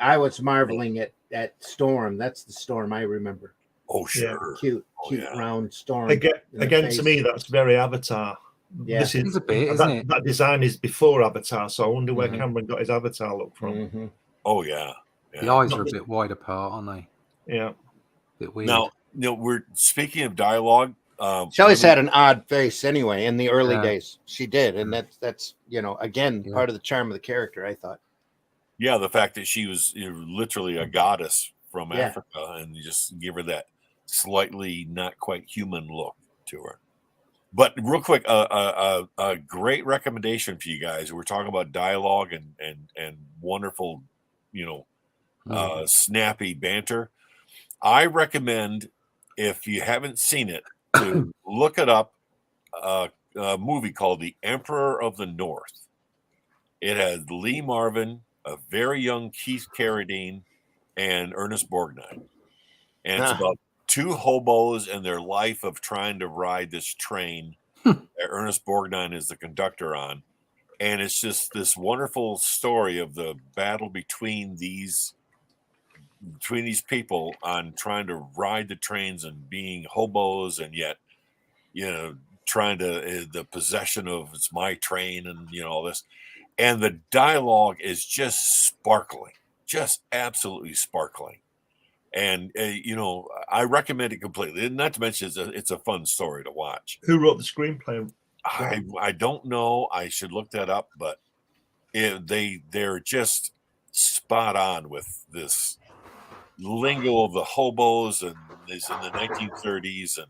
I was marveling at Storm. That's the Storm I remember. Oh, sure. Cute, round Storm. Again, to me, that's very Avatar. Yeah, this is a bit, isn't it? That design is before Avatar, so I wonder where Cameron got his Avatar look from. Oh, yeah. The eyes are a bit wide apart, aren't they? Yeah. Bit weird. Now, we're speaking of dialogue. Shelley's had an odd face anyway in the early days. She did, and that's again part of the charm of the character, I thought. Yeah, the fact that she was literally a goddess from Africa, and you just give her that slightly not quite human look to her. But real quick, a great recommendation for you guys. We're talking about dialogue and wonderful, snappy banter. I recommend, if you haven't seen it, to look it up. A movie called The Emperor of the North. It has Lee Marvin, a very young Keith Carradine, and Ernest Borgnine. And it's about two hobos and their life of trying to ride this train that Ernest Borgnine is the conductor on. And it's just this wonderful story of the battle between these people on trying to ride the trains and being hobos, and yet, trying to the possession of it's my train and all this. And the dialogue is just sparkling, just absolutely sparkling. And I recommend it completely. And not to mention, it's a fun story to watch. Who wrote the screenplay? I don't know. I should look that up, but they're just spot on with this lingo of the hobos, and it's in the 1930s, and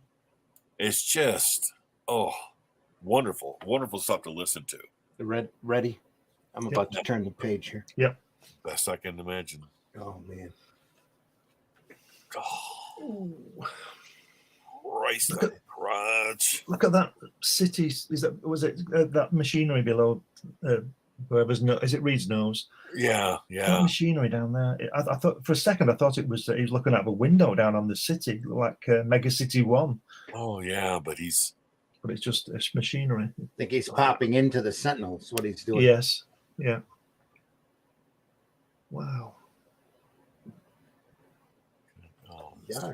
it's just wonderful stuff to listen to. Ready? I'm about to turn the page here. Yep. Best I can imagine. Oh man. Oh, Christ, crotch. Look at that city. Was it that machinery below whoever's nose? Is it Reed's nose? Yeah. That machinery down there. I thought for a second he was looking out of a window down on the city, like Mega City 1. Oh yeah, but it's just machinery. I think he's popping into the Sentinels. What he's doing. Yes. Yeah. Wow. Yeah.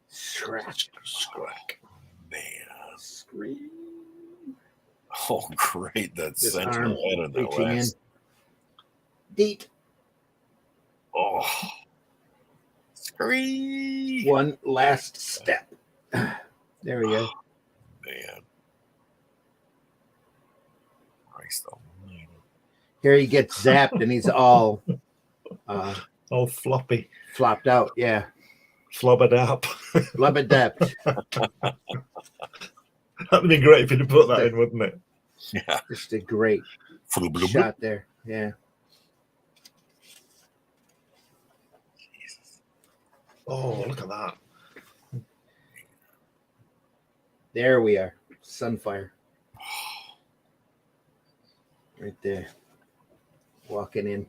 Scratch. Man. Scream. Oh, great. That's This central arm head on that reaching in. last. Deet. Oh. Scream. One last step. There we go. Man. Christ almighty. Here he gets zapped and he's all floppy. Flopped out. Yeah. Flobbered up. Flubbedept. That'd be great if you'd put that in, wouldn't it? Yeah. Just a great shot there. Yeah. Jesus. Oh, look at that. There we are. Sunfire. Right there. Walking in.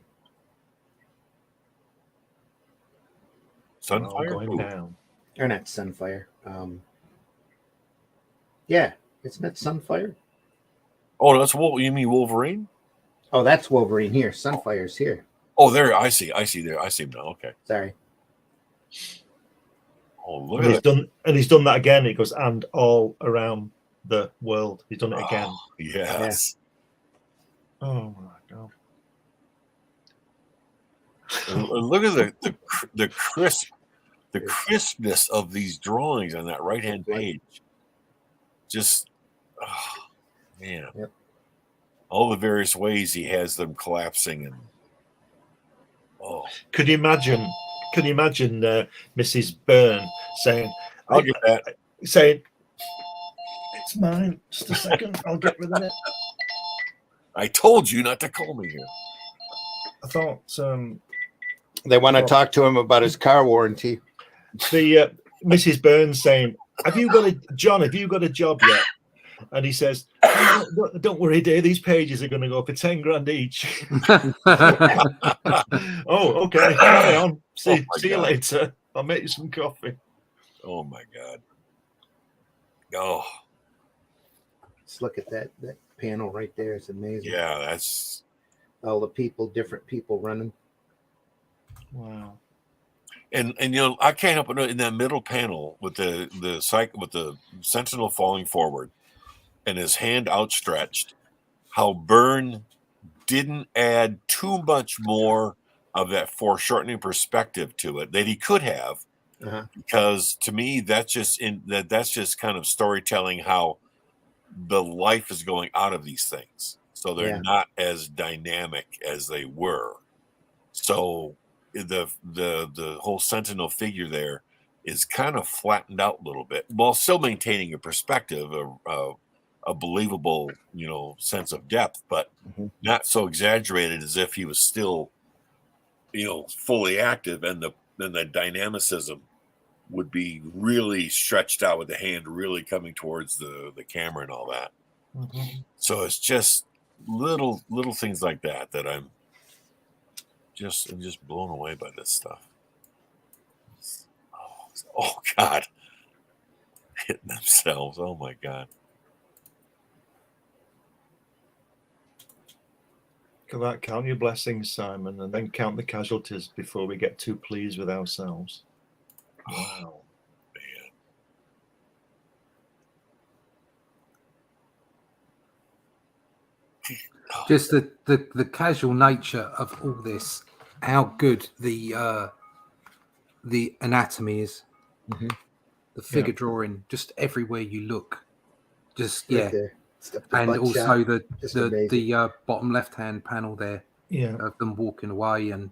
Sunfire going down. Or not Sunfire. Yeah. Isn't that Sunfire? Oh, that's you mean Wolverine? Oh, that's Wolverine here. Sunfire's here. Oh, there. I see there. I see him now. Okay. Sorry. Oh, look And at it. he's done that again. It goes, and all around the world. He's done it again. Oh, yes. Yeah. Oh my God. And look at the crispness of these drawings on that right-hand page. Just, man. Yep. All the various ways he has them collapsing and Can you imagine Mrs. Byrne saying, I'll get that. Saying, it's mine. Just a second, I'll get rid of it. I told you not to call me here. I thought they want to talk to him about his car warranty. The Mrs. Byrne saying, have you got a job yet? And he says, don't worry, dear, these pages are going to go for 10 grand each. Oh, okay, carry on. See you later. I'll make you some coffee. Oh my God. Oh. Let's look at that panel right there. It's amazing. Yeah, that's all the different people running. Wow. And I can't help but know in that middle panel with the Sentinel falling forward and his hand outstretched, how Byrne didn't add too much more of that foreshortening perspective to it that he could have, because to me that's just kind of storytelling how the life is going out of these things, so they're not as dynamic as they were. So the whole Sentinel figure there is kind of flattened out a little bit, while still maintaining a perspective, a believable, sense of depth, but not so exaggerated as if he was still, fully active, and the dynamicism would be really stretched out with the hand really coming towards the camera and all that. So it's just little things like that I'm just blown away by this stuff. Oh God, hitting themselves. Oh my God. Look at that. Count your blessings, Simon, and then count the casualties before we get too pleased with ourselves. Wow. Man. Just the casual nature of all this, how good the the anatomy is. Mhm. The figure drawing, just everywhere you look, just Right there. Stuff the and butt also shot. Just amazing. the bottom left hand panel there of them walking away, and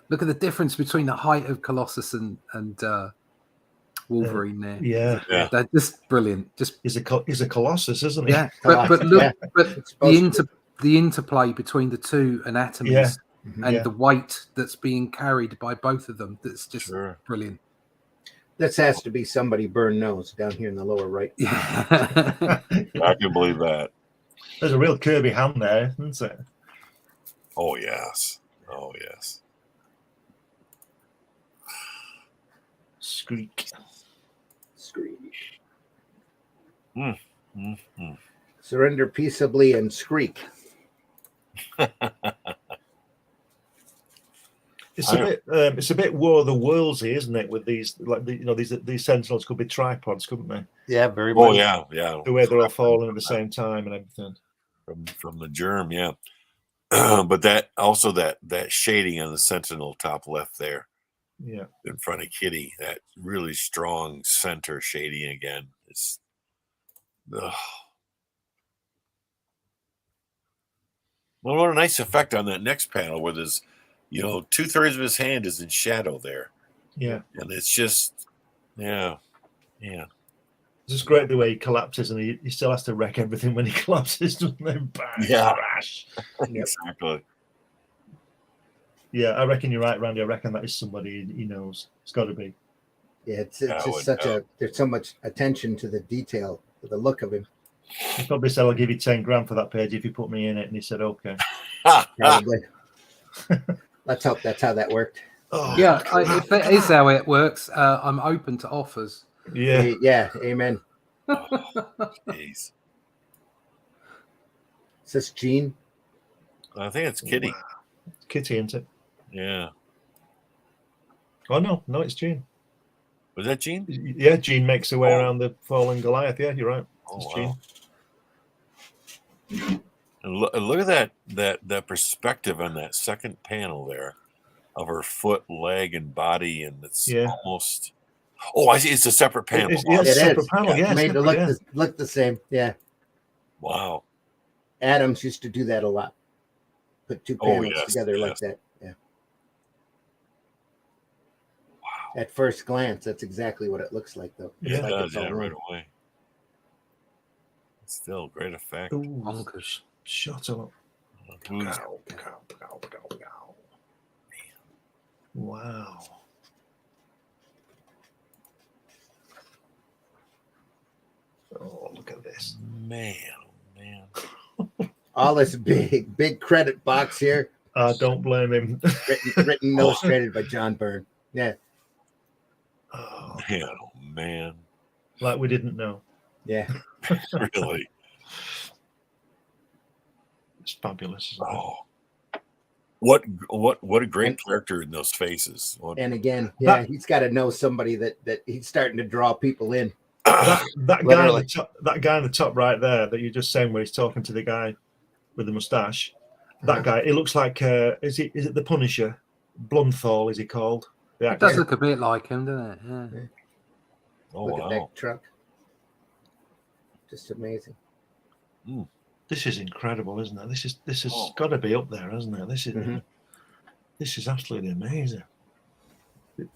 look at the difference between the height of Colossus and Wolverine there. Yeah. They're just brilliant. Just he's a colossus, isn't he? yeah, but look, but the interplay between the two anatomies and the weight that's being carried by both of them, that's just brilliant. This has to be somebody Byrne knows down here in the lower right. Yeah. I can believe that. There's a real Kirby hand there, isn't it? Oh yes. Oh yes. Screech. Surrender peaceably and skreek. It's a bit War of the Worldsy, isn't it? With these, like these Sentinels could be tripods, couldn't they? Yeah, very much. much. Yeah. The way they're all falling at the same time and everything. From the germ, yeah. But that also that shading on the Sentinel top left there, in front of Kitty, that really strong center shading again. It's well, what a nice effect on that next panel where there's 2/3 of his hand is in shadow there. Yeah. And it's just, yeah. It's just great the way he collapses, and he still has to wreck everything when he collapses, doesn't he? Bang, crash. Exactly. Yeah, I reckon you're right, Randy. I reckon that is somebody he knows. It's got to be. Yeah, it's just there's so much attention to the detail, to the look of him. He probably said, "I'll give you 10 grand for that page if you put me in it," and he said, "Okay." Probably. Let's hope that's how that worked. Yeah, if that is how it works, I'm open to offers. Yeah, amen. Jeez. Is this Jean? I think it's Kitty. Wow. Kitty, isn't it? Yeah. Oh no, it's Jean. Was that Jean? Yeah, Jean makes her way around the fallen Goliath. Yeah, you're right. It's Jean. And look at that perspective on that second panel there of her foot, leg, and body, and it's almost. Oh, I see. It's a separate panel. It's a separate panel. Yeah, made it look the same. Yeah. Wow. Adams used to do that a lot. Put two panels together like that. Yeah. Wow. At first glance, that's exactly what it looks like, though. It does, right away. Still great effect. Ooh, bonkers. Shut up. Wow. Oh, look at this. Man. All this big credit box here. Don't blame him. written and illustrated by John Byrne. Yeah. Oh, man. Like we didn't know. Yeah. Really. It's fabulous. Isn't it? What a great character in those faces. And again, he's got to know somebody that he's starting to draw people in. That guy in the top right there that you're just saying, where he's talking to the guy with the mustache. That guy, it looks like is it the Punisher? Blunthal, is he called? It does look a bit like him, doesn't it? Yeah. Oh, look at that truck. Just amazing. This is incredible, isn't it? This has got to be up there, hasn't it? This is absolutely amazing.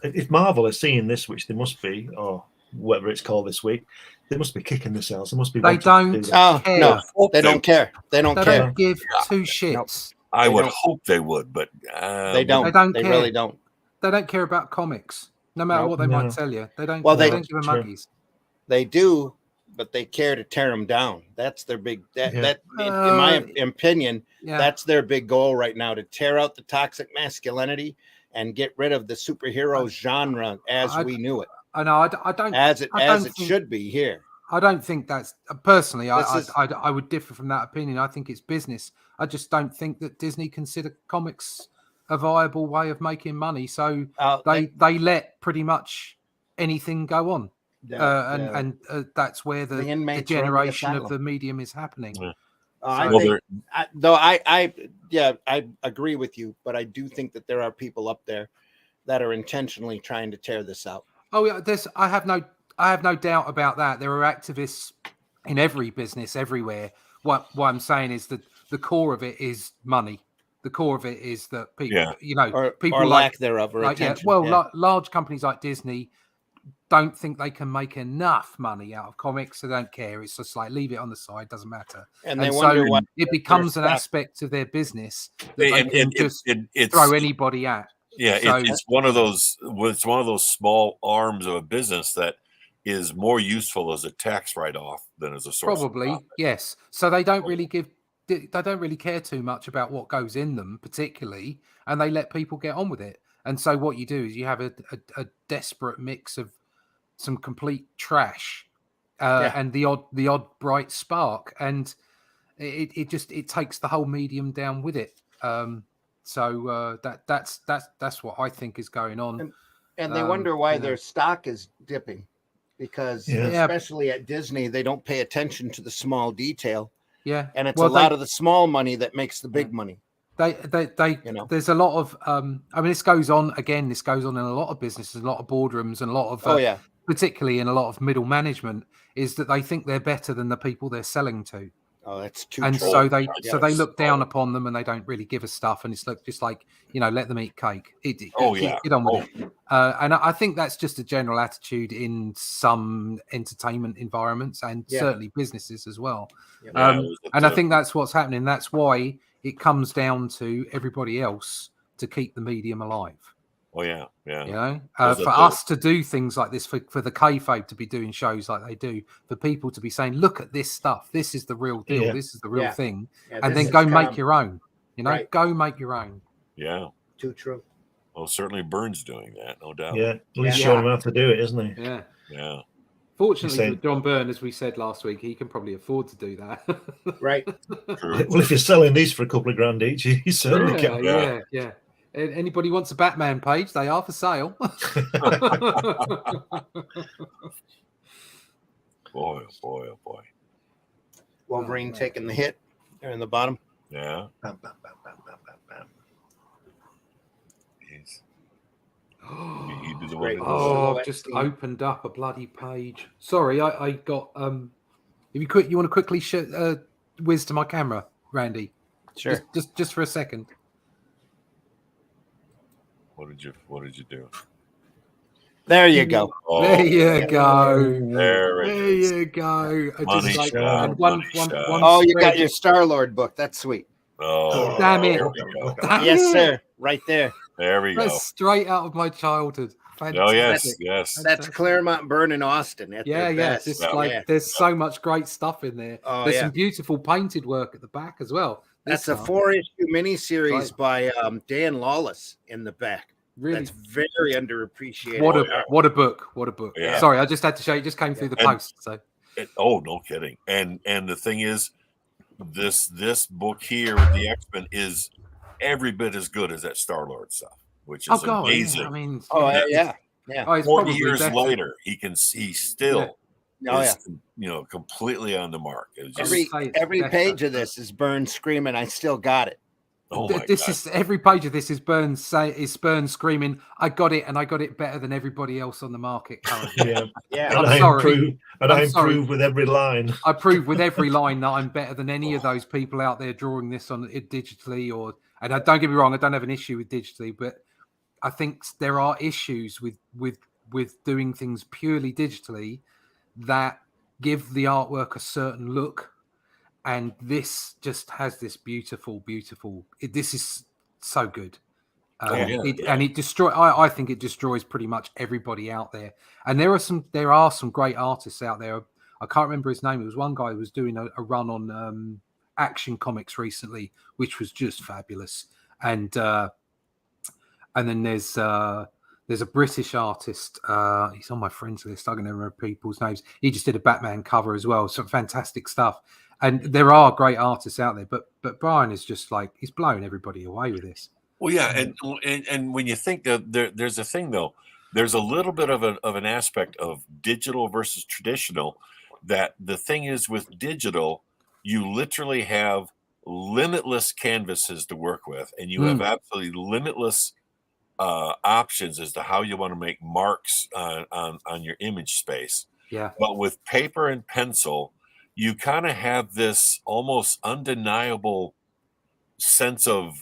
If Marvel are seeing this, which they must be, or whatever it's called this week, they must be kicking themselves. They must be. They don't. Care. No, they don't care. They don't care. They don't give two shits. I would hope they would, but they don't. They don't. They really don't. They don't care about comics, no matter what they might tell you. They don't. Well, they don't give a monkeys. They do, but they care to tear them down. That's their big. In my opinion, that's their big goal right now: to tear out the toxic masculinity and get rid of the superhero genre as we knew it. I know. I don't. As it should be here. I don't think that's personally. I would differ from that opinion. I think it's business. I just don't think that Disney consider comics a viable way of making money. So they let pretty much anything go on, and that's where the degeneration of the medium is happening. I agree with you, but I do think that there are people up there that are intentionally trying to tear this out. Oh yeah, I have no doubt about that. There are activists in every business everywhere. What I'm saying is that the core of it is money. The core of it is that people, people or like lack thereof, or attention. Large companies like Disney don't think they can make enough money out of comics. They don't care. It's just like leave it on the side, doesn't matter. And they wonder why it becomes an aspect of their business that they can just throw anybody at. Yeah, So, it's one of those. It's one of those small arms of a business that is more useful as a tax write-off than as a source. Probably, yes. So they don't really care too much about what goes in them, particularly, and they let people get on with it. And so what you do is you have a desperate mix of some complete trash and the odd bright spark, and it takes the whole medium down with it. So that's what I think is going on. And they wonder why their stock is dipping, because especially at Disney, they don't pay attention to the small detail. Yeah, and it's a lot of the small money that makes the big money. There's a lot of I mean, this goes on in a lot of businesses, a lot of boardrooms, and a lot of particularly in a lot of middle management, is that they think they're better than the people they're selling to. Oh, that's too. And so they look down upon them, and they don't really give a stuff, and it's just like, let them eat cake. Get on with it. And I think that's just a general attitude in some entertainment environments, and certainly businesses as well. And I think that's what's happening. That's why it comes down to everybody else to keep the medium alive. Oh yeah. For us to do things like this, for the kayfabe to be doing shows like they do, for people to be saying, "Look at this stuff. This is the real deal. This is the real thing," and then go make your own. Go make your own. Yeah. Too true. Well, certainly Byrne's doing that, no doubt. Yeah, at least showing him how to do it, isn't he? Yeah. Yeah. Fortunately for John Byrne, as we said last week, he can probably afford to do that. Right. True. Well, if you're selling these for a couple of grand each, he certainly can. Yeah. Anybody wants a Batman page, they are for sale. Boy. Wolverine taking the hit there in the bottom. Yeah. Bam, bam, bam, bam, bam, bam, bam. He did the I've just opened up a bloody page. Sorry, I got. If you want to quickly whiz to my camera, Randy? Sure. Just for a second. What did you do? There you go. Oh, there you go. There you go. Money shot. Oh, you got your Star-Lord book. That's sweet. Oh, damn it. Yes, sir. Right there. There we go. That's straight out of my childhood. Fantastic. Oh, yes. That's Claremont, Byrne, and Austin. There's so much great stuff in there. There's some beautiful painted work at the back as well. That's a 4-issue miniseries by Dan Lawless in the back. Really, that's very underappreciated. What a book! Yeah. Sorry, I just had to show you. It just came through the post. So, no kidding. And the thing is, this book here with the X-Men is every bit as good as that Star-Lord stuff, which is amazing. Yeah. I mean, 40 years later, he still. Completely on the mark. Every page of this is Byrne screaming, "I still got it." Oh my this God. is every page of this is Byrne screaming, "I got it, and I got it better than everybody else on the market currently." Yeah. I'm sorry. I improve with every line. I prove with every line that I'm better than any of those people out there drawing this on it digitally. And don't get me wrong, I don't have an issue with digitally, but I think there are issues with doing things purely digitally that give the artwork a certain look, and this just has this beautiful. This is so good, and it destroy. I think it destroys pretty much everybody out there. And there are some great artists out there. I can't remember his name. It was one guy who was doing a run on Action Comics recently, which was just fabulous. And then there's a British artist. He's on my friends list. I can never remember people's names. He just did a Batman cover as well. Some fantastic stuff. And there are great artists out there, but Brian is just like, he's blowing everybody away with this. Well, yeah, and when you think that there's a thing though, there's a little bit of an aspect of digital versus traditional. That the thing is with digital, you literally have limitless canvases to work with, and you have absolutely limitless options as to how you want to make marks on your image space. Yeah. But with paper and pencil, you kind of have this almost undeniable sense of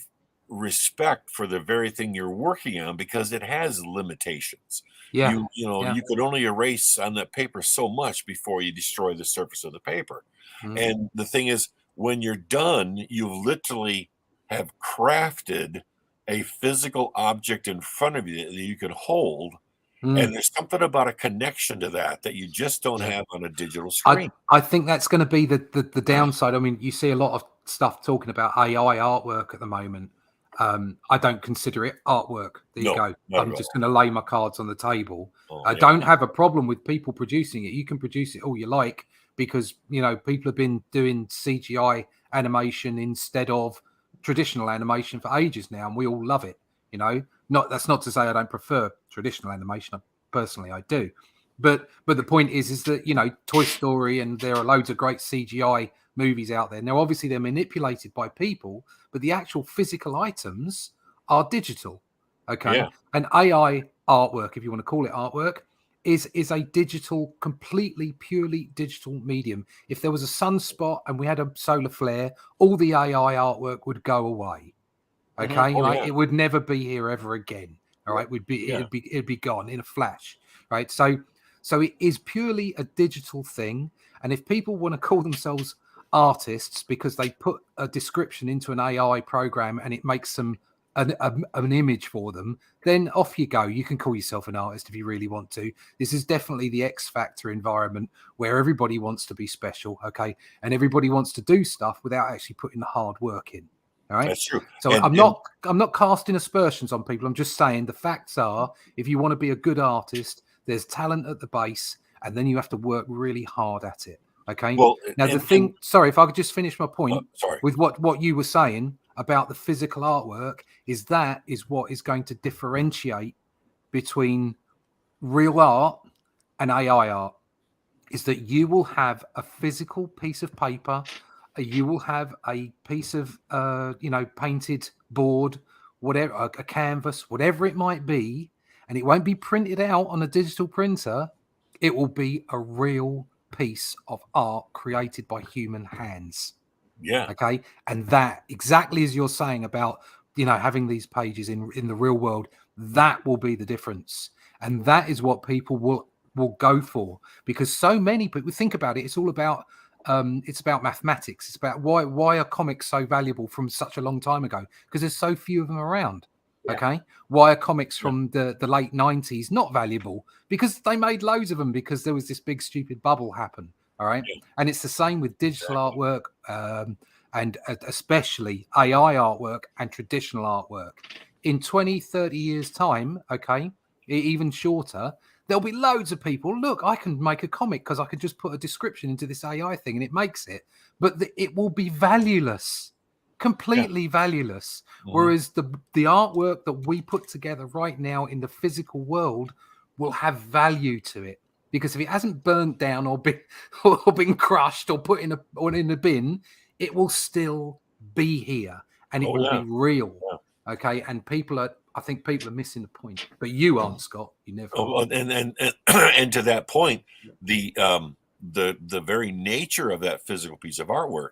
respect for the very thing you're working on because it has limitations. Yeah. You could only erase on that paper so much before you destroy the surface of the paper. And the thing is, when you're done, you literally have crafted a physical object in front of you that you can hold. And there's something about a connection to that you just don't have on a digital screen. I think that's going to be the downside. I mean, you see a lot of stuff talking about AI artwork at the moment. I don't consider it artwork. There you go. I'm just going to lay my cards on the table. I don't have a problem with people producing it. You can produce it all you like because, people have been doing CGI animation instead of traditional animation for ages now, and we all love it. That's not to say I don't prefer traditional animation. Personally, I do. But the point is that, Toy Story, and there are loads of great CGI movies out there. Now, obviously, they're manipulated by people, but the actual physical items are digital. Okay. Yeah. And AI artwork, if you want to call it artwork, is a digital, completely, purely digital medium. If there was a sunspot and we had a solar flare, all the AI artwork would go away. Okay. It would never be here ever again. All right. It'd be gone in a flash. Right. So it is purely a digital thing. And if people want to call themselves artists because they put a description into an AI program and it makes them an image for them, then off you go. You can call yourself an artist if you really want to. This is definitely the X Factor environment where everybody wants to be special. Okay. And everybody wants to do stuff without actually putting the hard work in. All right. That's true. So I'm not casting aspersions on people. I'm just saying the facts are, if you want to be a good artist, there's talent at the base, and then you have to work really hard at it. Okay. Well, now sorry, if I could just finish my point with what you were saying about the physical artwork, is what is going to differentiate between real art and AI art, is that you will have a physical piece of paper, you will have a piece of painted board, whatever, a canvas, whatever it might be, and it won't be printed out on a digital printer. It will be a real piece of art created by human hands. Yeah. Okay. And that, exactly as you're saying about, having these pages in the real world, that will be the difference. And that is what people will go for, because so many people think about it. It's all about, it's about mathematics. It's about why are comics so valuable from such a long time ago? Because there's so few of them around. Yeah. Okay. Why are comics from the late 90s not valuable? Because they made loads of them because there was this big stupid bubble happen. All right. Yeah. And it's the same with digital artwork, and especially AI artwork and traditional artwork. In 20, 30 years time, okay, even shorter, there'll be loads of people. Look, I can make a comic because I could just put a description into this AI thing and it makes it. But it will be valueless. Completely valueless. Whereas the artwork that we put together right now in the physical world will have value to it, because if it hasn't burnt down or been crushed or put in a bin, it will still be here and it will be real. Okay, and I think people are missing the point, but you aren't, Scott. You never. And to that point, the very nature of that physical piece of artwork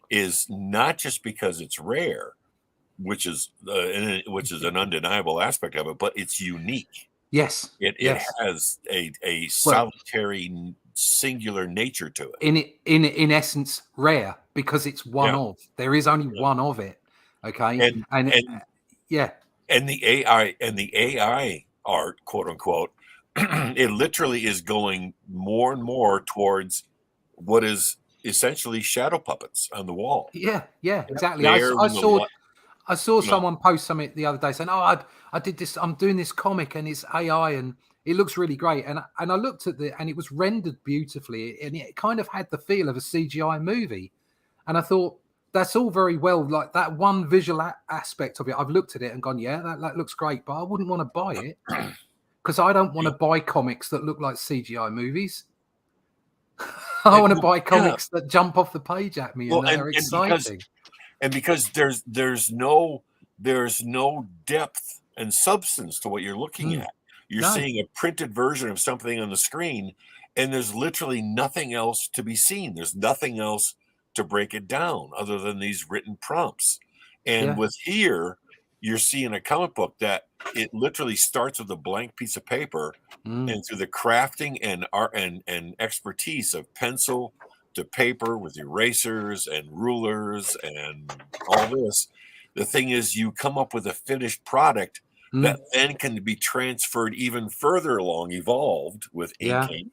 is not just because it's rare, which is an undeniable aspect of it, but it's unique. Yes, it has a solitary, singular nature to it. In essence, rare because it's one of. There is only one of it. Okay, and the AI art, quote unquote, it literally is going more and more towards what is essentially shadow puppets on the wall. Yeah, exactly. I saw someone post something the other day saying, "Oh, I did this. I'm doing this comic, and it's AI, and it looks really great." And I looked at and it was rendered beautifully, and it kind of had the feel of a CGI movie. And I thought, that's all very well, like that one visual aspect of it. I've looked at it and gone, yeah, that looks great, but I wouldn't want to buy it because I don't want to buy comics that look like CGI movies. I want to buy comics that jump off the page at me and they're exciting. Because there's no depth and substance to what you're looking at. You're seeing a printed version of something on the screen, and there's literally nothing else to be seen. There's nothing else to break it down other than these written prompts. And with here, you're seeing a comic book that it literally starts with a blank piece of paper, and through the crafting and art and expertise of pencil to paper with erasers and rulers and all this, the thing is you come up with a finished product that then can be transferred even further along, evolved with inking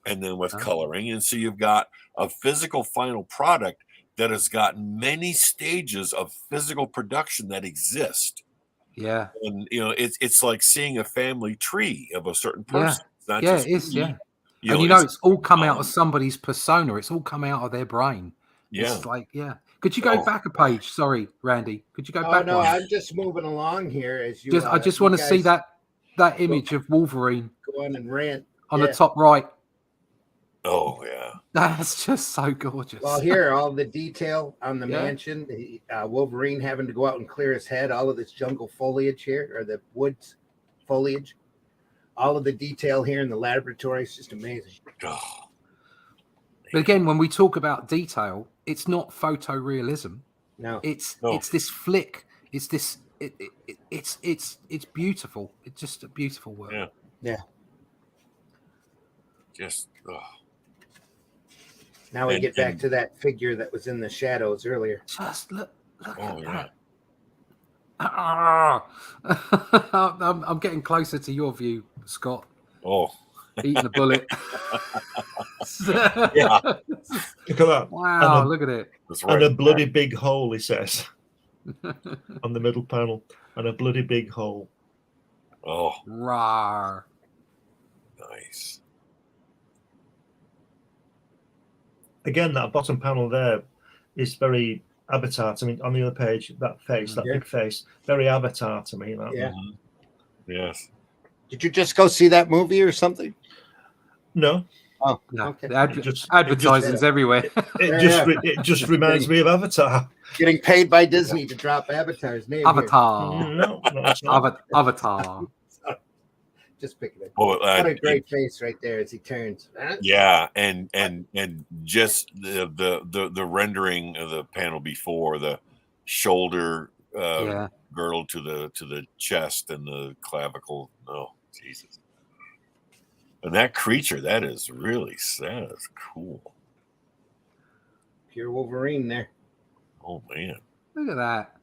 and then with coloring. And so you've got a physical final product that has got many stages of physical production that exist. Yeah. And, you know, it's like seeing a family tree of a certain person. It's not just it is. me. Yeah. You And know, it's all come out of somebody's persona. It's all come out of their brain. Yeah. It's like, Could you go back a page? Sorry, Randy. Could you go back? No, one? I'm just moving along here as you. I just want to see that image of Wolverine. Go on and rant on the top right. Oh yeah, that's just so gorgeous. Well, here, all the detail on the mansion, Wolverine having to go out and clear his head, all of this jungle foliage here, or the woods foliage, all of the detail here in the laboratory is just amazing. But again, when we talk about detail, it's not photorealism. No, it's this flick. It's this. It's beautiful. It's just a beautiful work. Yeah. Just. Now we get back to that figure that was in the shadows earlier. Just look at that. I'm getting closer to your view, Scott. Oh. Eating a bullet. Yeah. Look at that. Wow, look at it. And a bloody big hole, he says. On the middle panel. And a bloody big hole. Oh. Rawr. Nice. Again, that bottom panel there is very Avatar to me. On the other page, that face, that big face, very Avatar to me. That. Yeah. Yes. Did you just go see that movie or something? No. Oh, no. Okay. Advertisements everywhere. It just reminds me of Avatar. Getting paid by Disney to drop Avatar's name. Avatar. No, Avatar. Just picking it. Oh, what a great face right there as he turns. Yeah, and just the rendering of the panel before, the shoulder girdle to the chest and the clavicle. Oh, Jesus. And that creature, that is cool. Pure Wolverine there. Oh man. Look at that.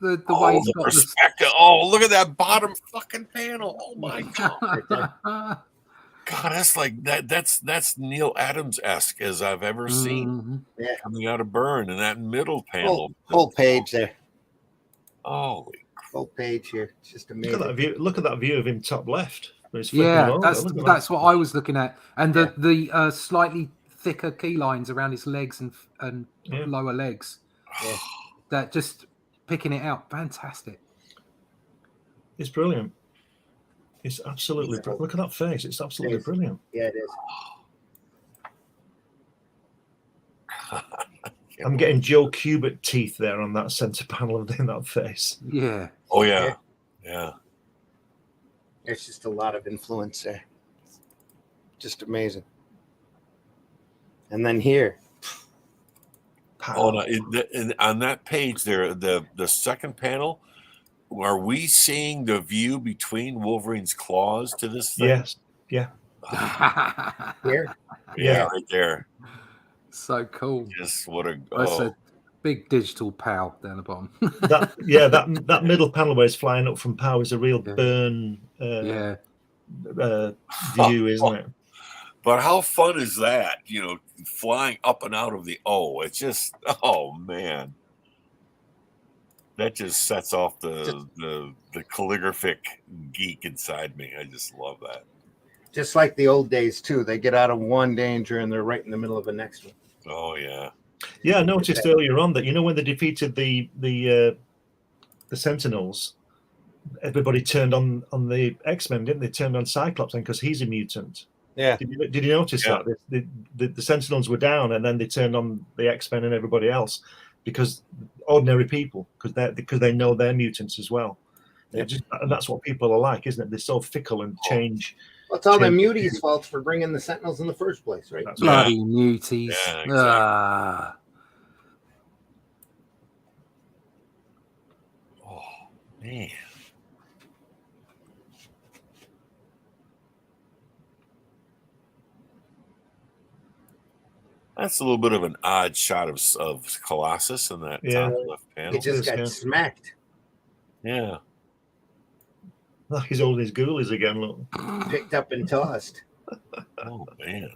The way he's got perspective. Oh, look at that bottom fucking panel. Oh my god. God, that's like that. That's Neil Adams-esque as I've ever seen coming out of Byrne, and that middle panel. Whole page there. Holy whole page here. It's just amazing. Look at that view of him top left. That's what I was looking at, and the slightly thicker key lines around his legs and lower legs. Yeah. That just picking it out, fantastic. It's brilliant. It's absolutely brilliant. Look at that face. It's absolutely brilliant. Yeah, it is. I'm getting Joe Kubert teeth there on that center panel of that face. Yeah. Oh yeah. Yeah. There's just a lot of influence there. Just amazing. And then here. Oh, no, on that page there, the second panel, are we seeing the view between Wolverine's claws to this thing? Yes. Yeah. Here? Yeah, right there. So cool. Just what a That's a big digital POW down the bottom. that middle panel where it's flying up from POW is a real Byrne view, isn't it? But how fun is that? You know, flying up and out of the it's just man. That just sets off the calligraphic geek inside me. I just love that. Just like the old days too. They get out of one danger and they're right in the middle of the next one. Oh yeah. Yeah, I noticed earlier on that when they defeated the Sentinels, everybody turned on the X-Men, didn't they? Turned on Cyclops because he's a mutant. Yeah. Did you notice that the Sentinels were down and then they turned on the X-Men and everybody else because ordinary people because they know they're mutants as well. And that's what people are like, isn't it? They're so fickle and change. Well, it's all the Muti's fault for bringing the Sentinels in the first place, right? Bloody Muties. Yeah, exactly. Oh, man. That's a little bit of an odd shot of Colossus in that top left panel. He just got smacked. Yeah. Like he's holding his ghoulies again, look. Picked up and tossed. Oh, man.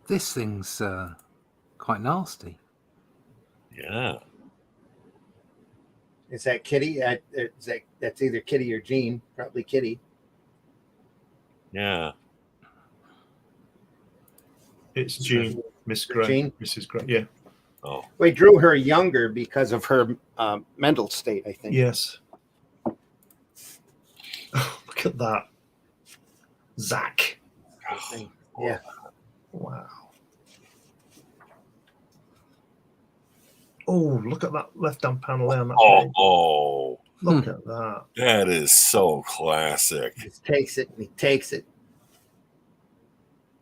This thing's quite nasty. Yeah. Is that Kitty? That's either Kitty or Jean. Probably Kitty. Yeah. It's Jean, Miss Gray. Jean? Mrs. Gray, yeah. Oh. We drew her younger because of her mental state, I think. Yes. Oh, look at that. Zach. Yeah. Wow. Oh, look at that left-hand panel there on that page. Oh. Look at that. That is so classic. He takes it and he takes it.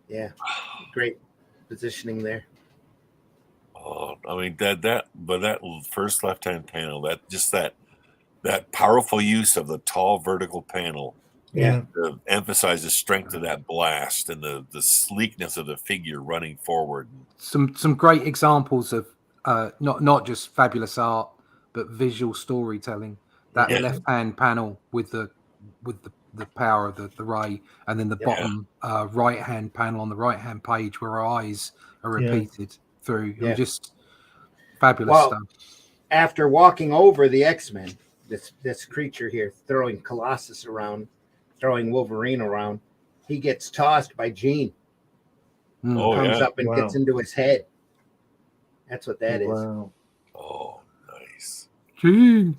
Yeah. Great positioning there. Oh, I mean that first left-hand panel, that powerful use of the tall vertical panel, to emphasize the strength of that blast and the sleekness of the figure running forward. Some great examples of not just fabulous art, but visual storytelling. That left-hand panel with the power of the ray, and then the bottom right-hand panel on the right-hand page where our eyes are repeated through. Just fabulous stuff. After walking over the X-Men, this creature here throwing Colossus around, throwing Wolverine around, he gets tossed by Jean. Comes up and gets into his head. That's what that is. Oh, nice. Jean.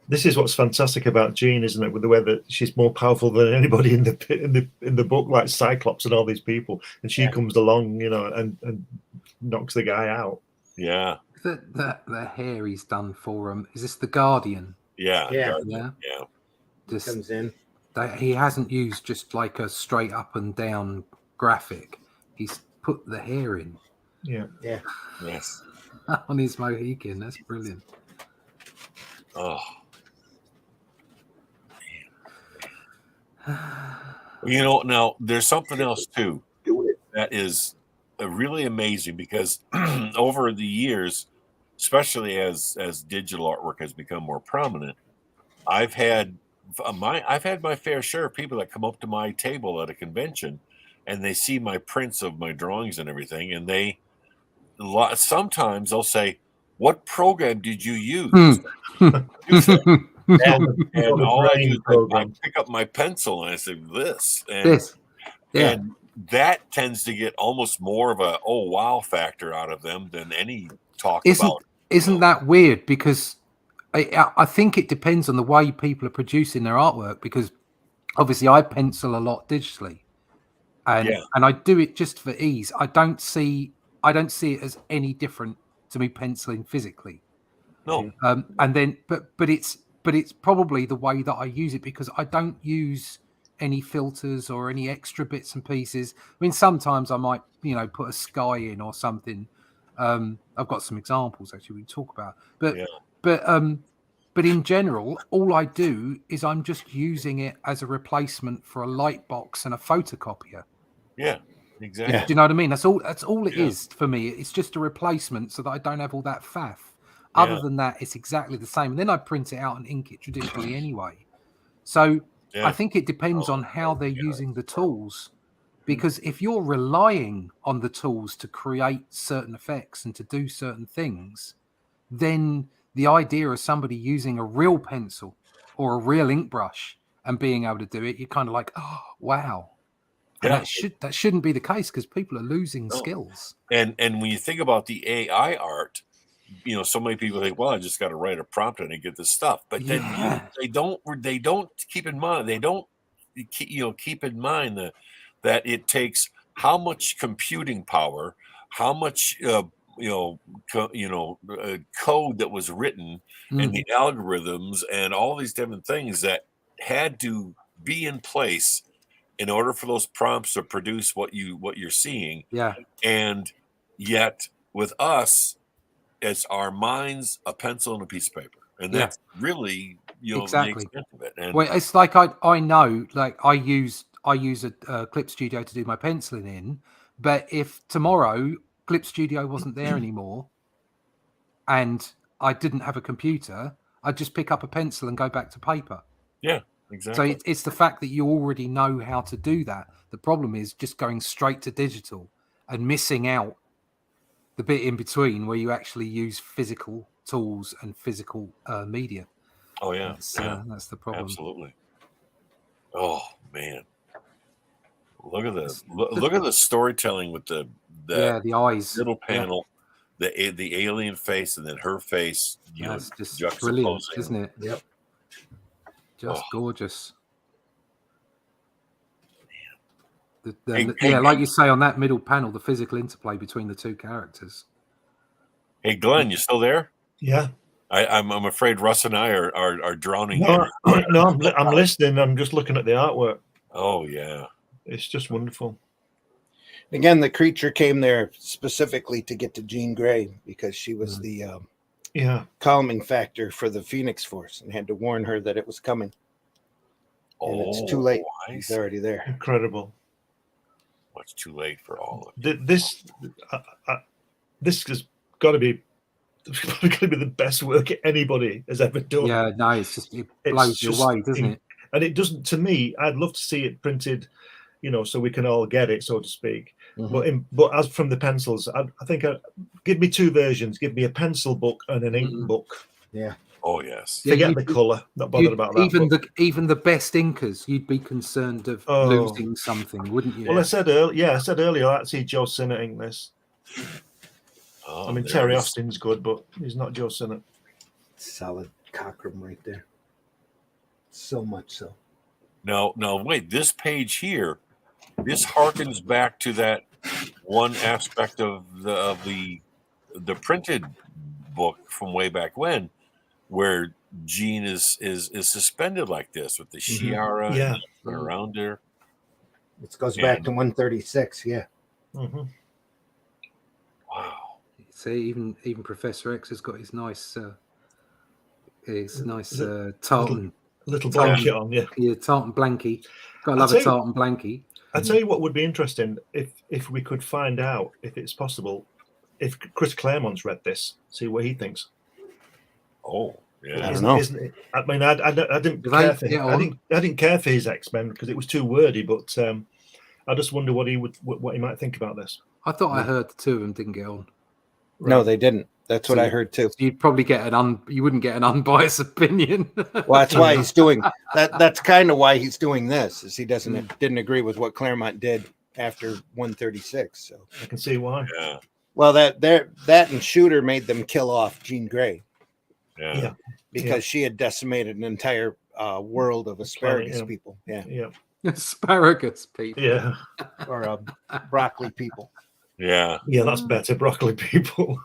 This is what's fantastic about Jean, isn't it? With the way that she's more powerful than anybody in the book, like Cyclops and all these people, and she comes along, and knocks the guy out. Yeah. The hair he's done for him. Is this the Guardian? Yeah. Just comes in. He hasn't used just like a straight up and down graphic. He's put the hair in. Yeah. Yes. On his Mohican. That's brilliant. Oh. Now there's something else too that is really amazing, because over the years, especially as digital artwork has become more prominent, I've had my fair share of people that come up to my table at a convention and they see my prints of my drawings and everything, and sometimes they'll say, "What program did you use?" And all I do is I pick up my pencil and I say this. And that tends to get almost more of a wow factor out of them than any talk about. Isn't that weird? Because I think it depends on the way people are producing their artwork, because obviously I pencil a lot digitally. And I do it just for ease. I don't see it as any different to me penciling physically. No. And then but it's probably the way that I use it, because I don't use any filters or any extra bits and pieces. I mean, sometimes I might, put a sky in or something. I've got some examples actually we can talk about. But in general, all I do is I'm just using it as a replacement for a light box and a photocopier. Yeah, exactly. Do you know what I mean? That's all it is for me. It's just a replacement so that I don't have all that faff. Other than that, it's exactly the same. And then I print it out and ink it traditionally anyway. So I think it depends on how they're using the tools. Because if you're relying on the tools to create certain effects and to do certain things, then the idea of somebody using a real pencil or a real ink brush and being able to do it, you're kind of like, oh, wow. And that shouldn't be the case, because people are losing skills. And when you think about the AI art, so many people think, well, I just got to write a prompt and I get this stuff. But then they don't keep in mind. They don't keep in mind that it takes how much computing power, how much code that was written and the algorithms and all these different things that had to be in place in order for those prompts to produce what you're seeing. Yeah. And yet with us, it's our minds, a pencil, and a piece of paper. And that's really, exactly the extent of it. And well, it's like I know, like I use a Clip Studio to do my penciling in, but if tomorrow Clip Studio wasn't there anymore and I didn't have a computer, I'd just pick up a pencil and go back to paper. Yeah, exactly. So it's the fact that you already know how to do that. The problem is just going straight to digital and missing out the bit in between where you actually use physical tools and physical media. Oh yeah, that's the problem. Absolutely. Oh man, look at the storytelling with the eyes, little panel, the alien face, and then her face. That's just juxtaposing, brilliant, isn't it? Yep. Just gorgeous. Hey, like you say on that middle panel, the physical interplay between the two characters. Hey, Glenn, you still there? Yeah. I'm afraid Russ and I are drowning. No, I'm listening. I'm just looking at the artwork. Oh yeah, it's just wonderful. Again, the creature came there specifically to get to Jean Grey because she was the calming factor for the Phoenix Force and had to warn her that it was coming. And it's too late. He's already there. Incredible. Well, it's too late for all of it. This has got to be the best work anybody has ever done. Yeah, no, it blows you away, doesn't it? And it doesn't. To me, I'd love to see it printed, so we can all get it, so to speak. Mm-hmm. But as from the pencils, I think give me two versions. Give me a pencil book and an ink book. Yeah. Oh yes. Forget the color. Not bothered about that. Even the best inkers, you'd be concerned of losing something, wouldn't you? Well, I said earlier, I'd see Joe Sinnott ink this. Oh, I mean, Terry Austin's good, but he's not Joe Sinnott. Solid Cockrum right there. So much so. No, wait. This page here, this harkens back to that one aspect of the printed book from way back when, where Jean is suspended like this with the Shiara around her. It goes back to 136. Yeah. Mm-hmm. Wow. See, even Professor X has got his nice tartan little blanket on, tartan blankie. Gotta love a tartan blankie. I'd tell you what would be interesting if we could find out if it's possible if Chris Claremont's read this, see what he thinks. Oh, yeah. I don't know. Isn't it? I mean, I didn't care for I didn't care for his X-Men because it was too wordy, but I just wonder what he might think about this. I thought I heard the two of them didn't get on. Right. No, they didn't. That's what I heard too. You'd probably get you wouldn't get an unbiased opinion. Well, that's why he's doing that. That's kind of why he's doing this, is he didn't agree with what Claremont did after 136. So I can see why. Yeah. Well, that and Shooter made them kill off Jean Grey. Yeah. Because she had decimated an entire world of asparagus people. Yeah. Asparagus people. Yeah. Or broccoli people. Yeah. Yeah, that's better. Broccoli people.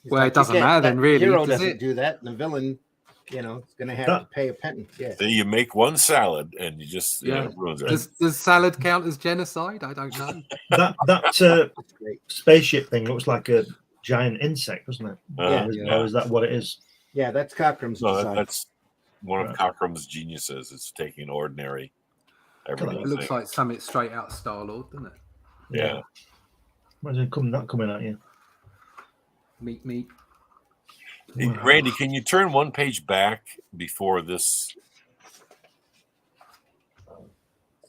Well, it doesn't matter then, really. The hero doesn't do that. And the villain, is going to have to pay a penance. Yeah. So you make one salad and you just ruins it. Does salad count as genocide? I don't know. that spaceship thing looks like a giant insect, doesn't it? Yeah. Is that what it is? Yeah, that's Cockrum's design. That's one of Cockrum's geniuses. It's taking ordinary everything. It looks like something straight out of Star-Lord, doesn't it? Yeah. Imagine coming at you. Meat. Hey, Randy, can you turn one page back before this?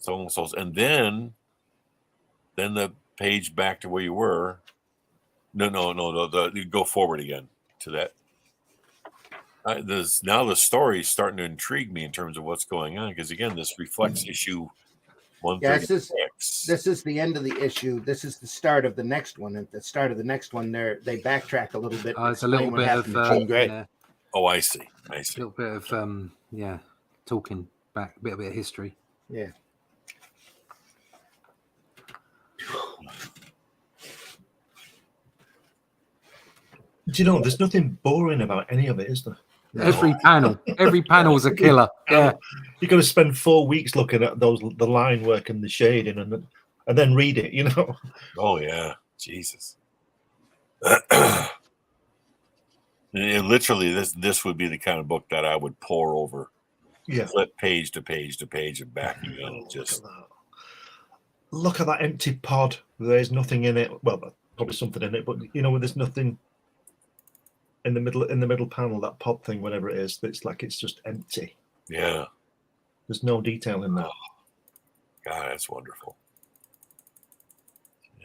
And then the page back to where you were. No. You go forward again to that. Now the story is starting to intrigue me in terms of what's going on, because again, this reflects issue 136. This is the end of the issue. This is the start of the next one. At the start of the next one, they backtrack a little bit. It's a little bit of Jean Grey. Oh, I see. A little bit of talking back, a bit of history. Yeah. Do you know, there's nothing boring about any of it, is there? Every panel is a killer. Yeah, You've got to spend 4 weeks looking at the line work and the shading, and then read it. You know. Oh yeah, Jesus. Literally, this would be the kind of book that I would pore over, flip page to page to page and back again. And just look at that empty pod. There's nothing in it. Well, probably something in it, but you know, there's nothing in the middle panel. That pod thing, whatever it is, it's like it's just empty. Yeah, there's no detail in that. God, that's wonderful.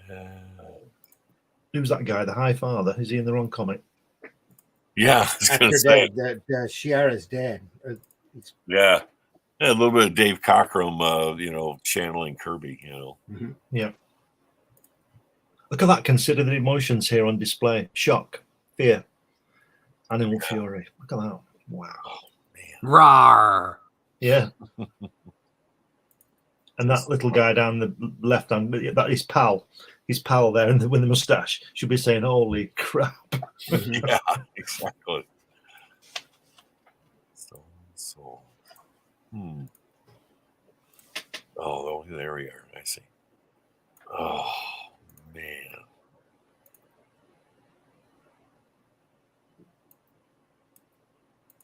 Yeah. Who's that guy? The High Father? Is he in the wrong comic? Yeah, after Shiara's dead. Yeah, a little bit of Dave Cockrum, channeling Kirby. Mm-hmm. Yeah. Look at that. Consider the emotions here on display: shock, fear, animal fury. Look at that. Wow. Oh man. Rawr. Yeah. And that little guy down the left hand, that is his pal there with the mustache, should be saying, "Holy crap!" Yeah, exactly. So. Oh, there we are. I see. Oh man.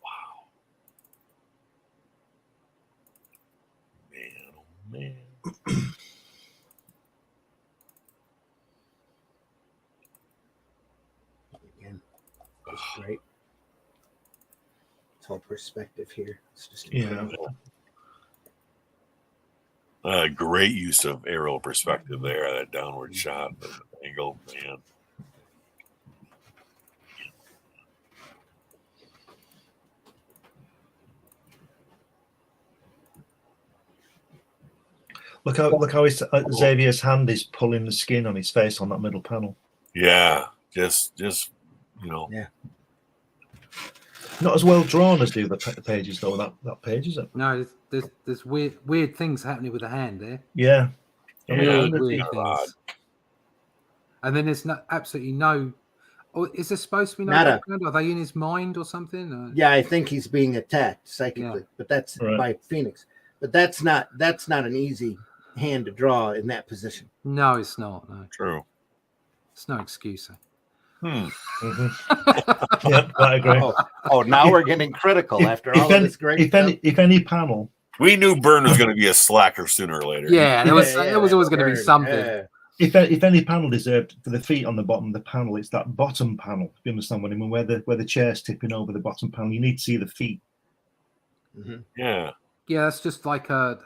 Wow. Man, oh man. Again, it's great. It's all perspective here. It's just incredible. Great use of aerial perspective there. That downward shot, the angle, man. Look how Xavier's hand is pulling the skin on his face on that middle panel. Yeah, just Yeah. Not as well drawn as the pages though. That page, is it? No, there's weird things happening with the hand there. Yeah. Weird things. And then there's absolutely no. Oh, is there supposed to be no background? Are they in his mind or something? Yeah, I think he's being attacked psychically, but that's by Phoenix. But that's not an easy hand to draw in that position. No, it's not. No. True. It's no excuse. Mm-hmm. Yeah, I agree. Now we're getting critical after all of this great stuff. If any panel, we knew Byrne was going to be a slacker sooner or later. Yeah, there was always going to be something. Yeah. If any panel deserved for the feet on the bottom of the panel, it's that bottom panel. You understand what I mean? Where the chair's tipping over the bottom panel, you need to see the feet. Mm-hmm. Yeah. Yeah, that's just like a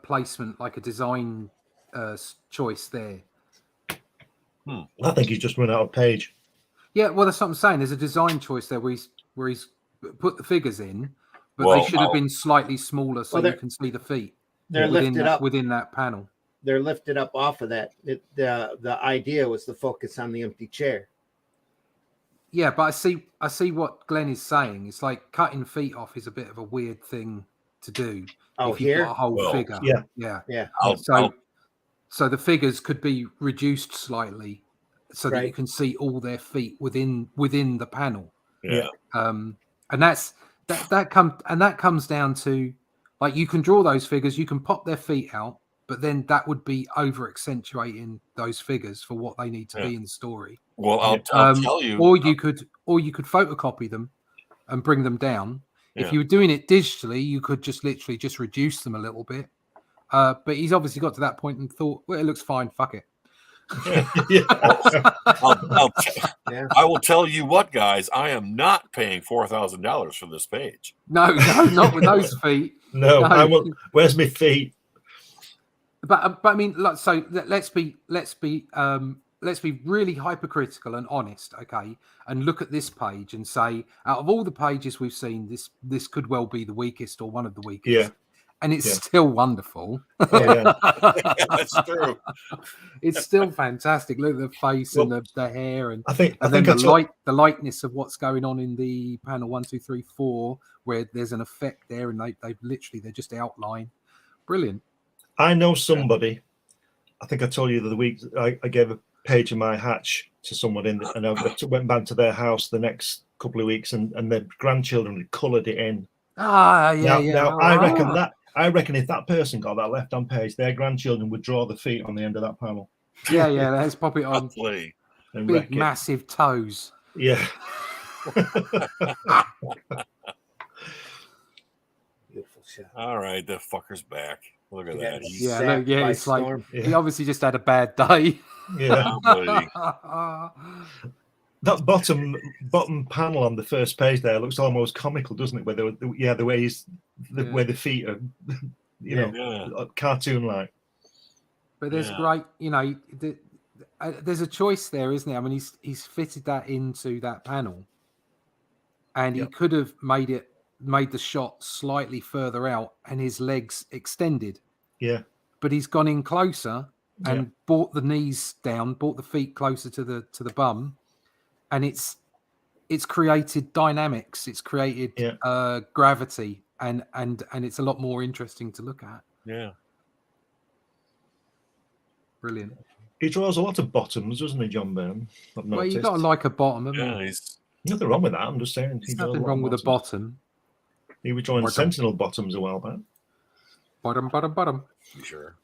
placement, like a design choice there. I think he's just run out of page. Yeah, well, that's what I'm saying. There's a design choice there where he's put the figures in, but they should have been slightly smaller so you can see the feet. They're lifted up within that panel. They're lifted up off of that. The idea was to focus on the empty chair. Yeah, but I see what Glenn is saying. It's like cutting feet off is a bit of a weird thing to do. Oh, if you've got a whole figure. Yeah. So the figures could be reduced slightly so that you can see all their feet within the panel. Yeah. And that comes down to, like, you can draw those figures, you can pop their feet out, but then that would be over accentuating those figures for what they need to be in the story. Well, I'll tell you. Or you could photocopy them and bring them down. Yeah. If you were doing it digitally, you could just literally just reduce them a little bit. But he's obviously got to that point and thought, well, it looks fine. Fuck it. I will tell you what, guys. I am not paying $4,000 for this page. No, not with those feet. No. I will. Where's my feet? But I mean, so let's be really hypercritical and honest, okay? And look at this page and say, out of all the pages we've seen, this could well be the weakest or one of the weakest. Yeah. And it's still wonderful. Yeah. That's true. It's still fantastic. Look at the face and the hair, and the lightness of what's going on in the panel 1, 2, 3, 4, where there's an effect there, and they're just outline. Brilliant. I know somebody. I think I told you the other week I gave a page of my hatch to someone and I went back to their house the next couple of weeks, and their grandchildren had coloured it in. Now I reckon if that person got that left-hand page, their grandchildren would draw the feet on the end of that panel. Yeah, let's pop it on. Big massive toes. Yeah. Beautiful shot. All right, the fucker's back. Look at that. It's like he obviously just had a bad day. Yeah. That bottom panel on the first page there looks almost comical, doesn't it? Where the way where the feet are, cartoon-like. But there's great, there's a choice there, isn't there? I mean, he's fitted that into that panel, and he could have made the shot slightly further out and his legs extended. Yeah. But he's gone in closer and brought the knees down, brought the feet closer to the bum, and it's created dynamics. It's created gravity, and it's a lot more interesting to look at. Yeah. Brilliant. He draws a lot of bottoms, doesn't he, John Byrne? Well, you got to like a bottom, haven't you? He's nothing wrong with that. I'm just saying. There's nothing wrong with a bottom. He was drawing Sentinel bottoms a while back. Bottom. Sure.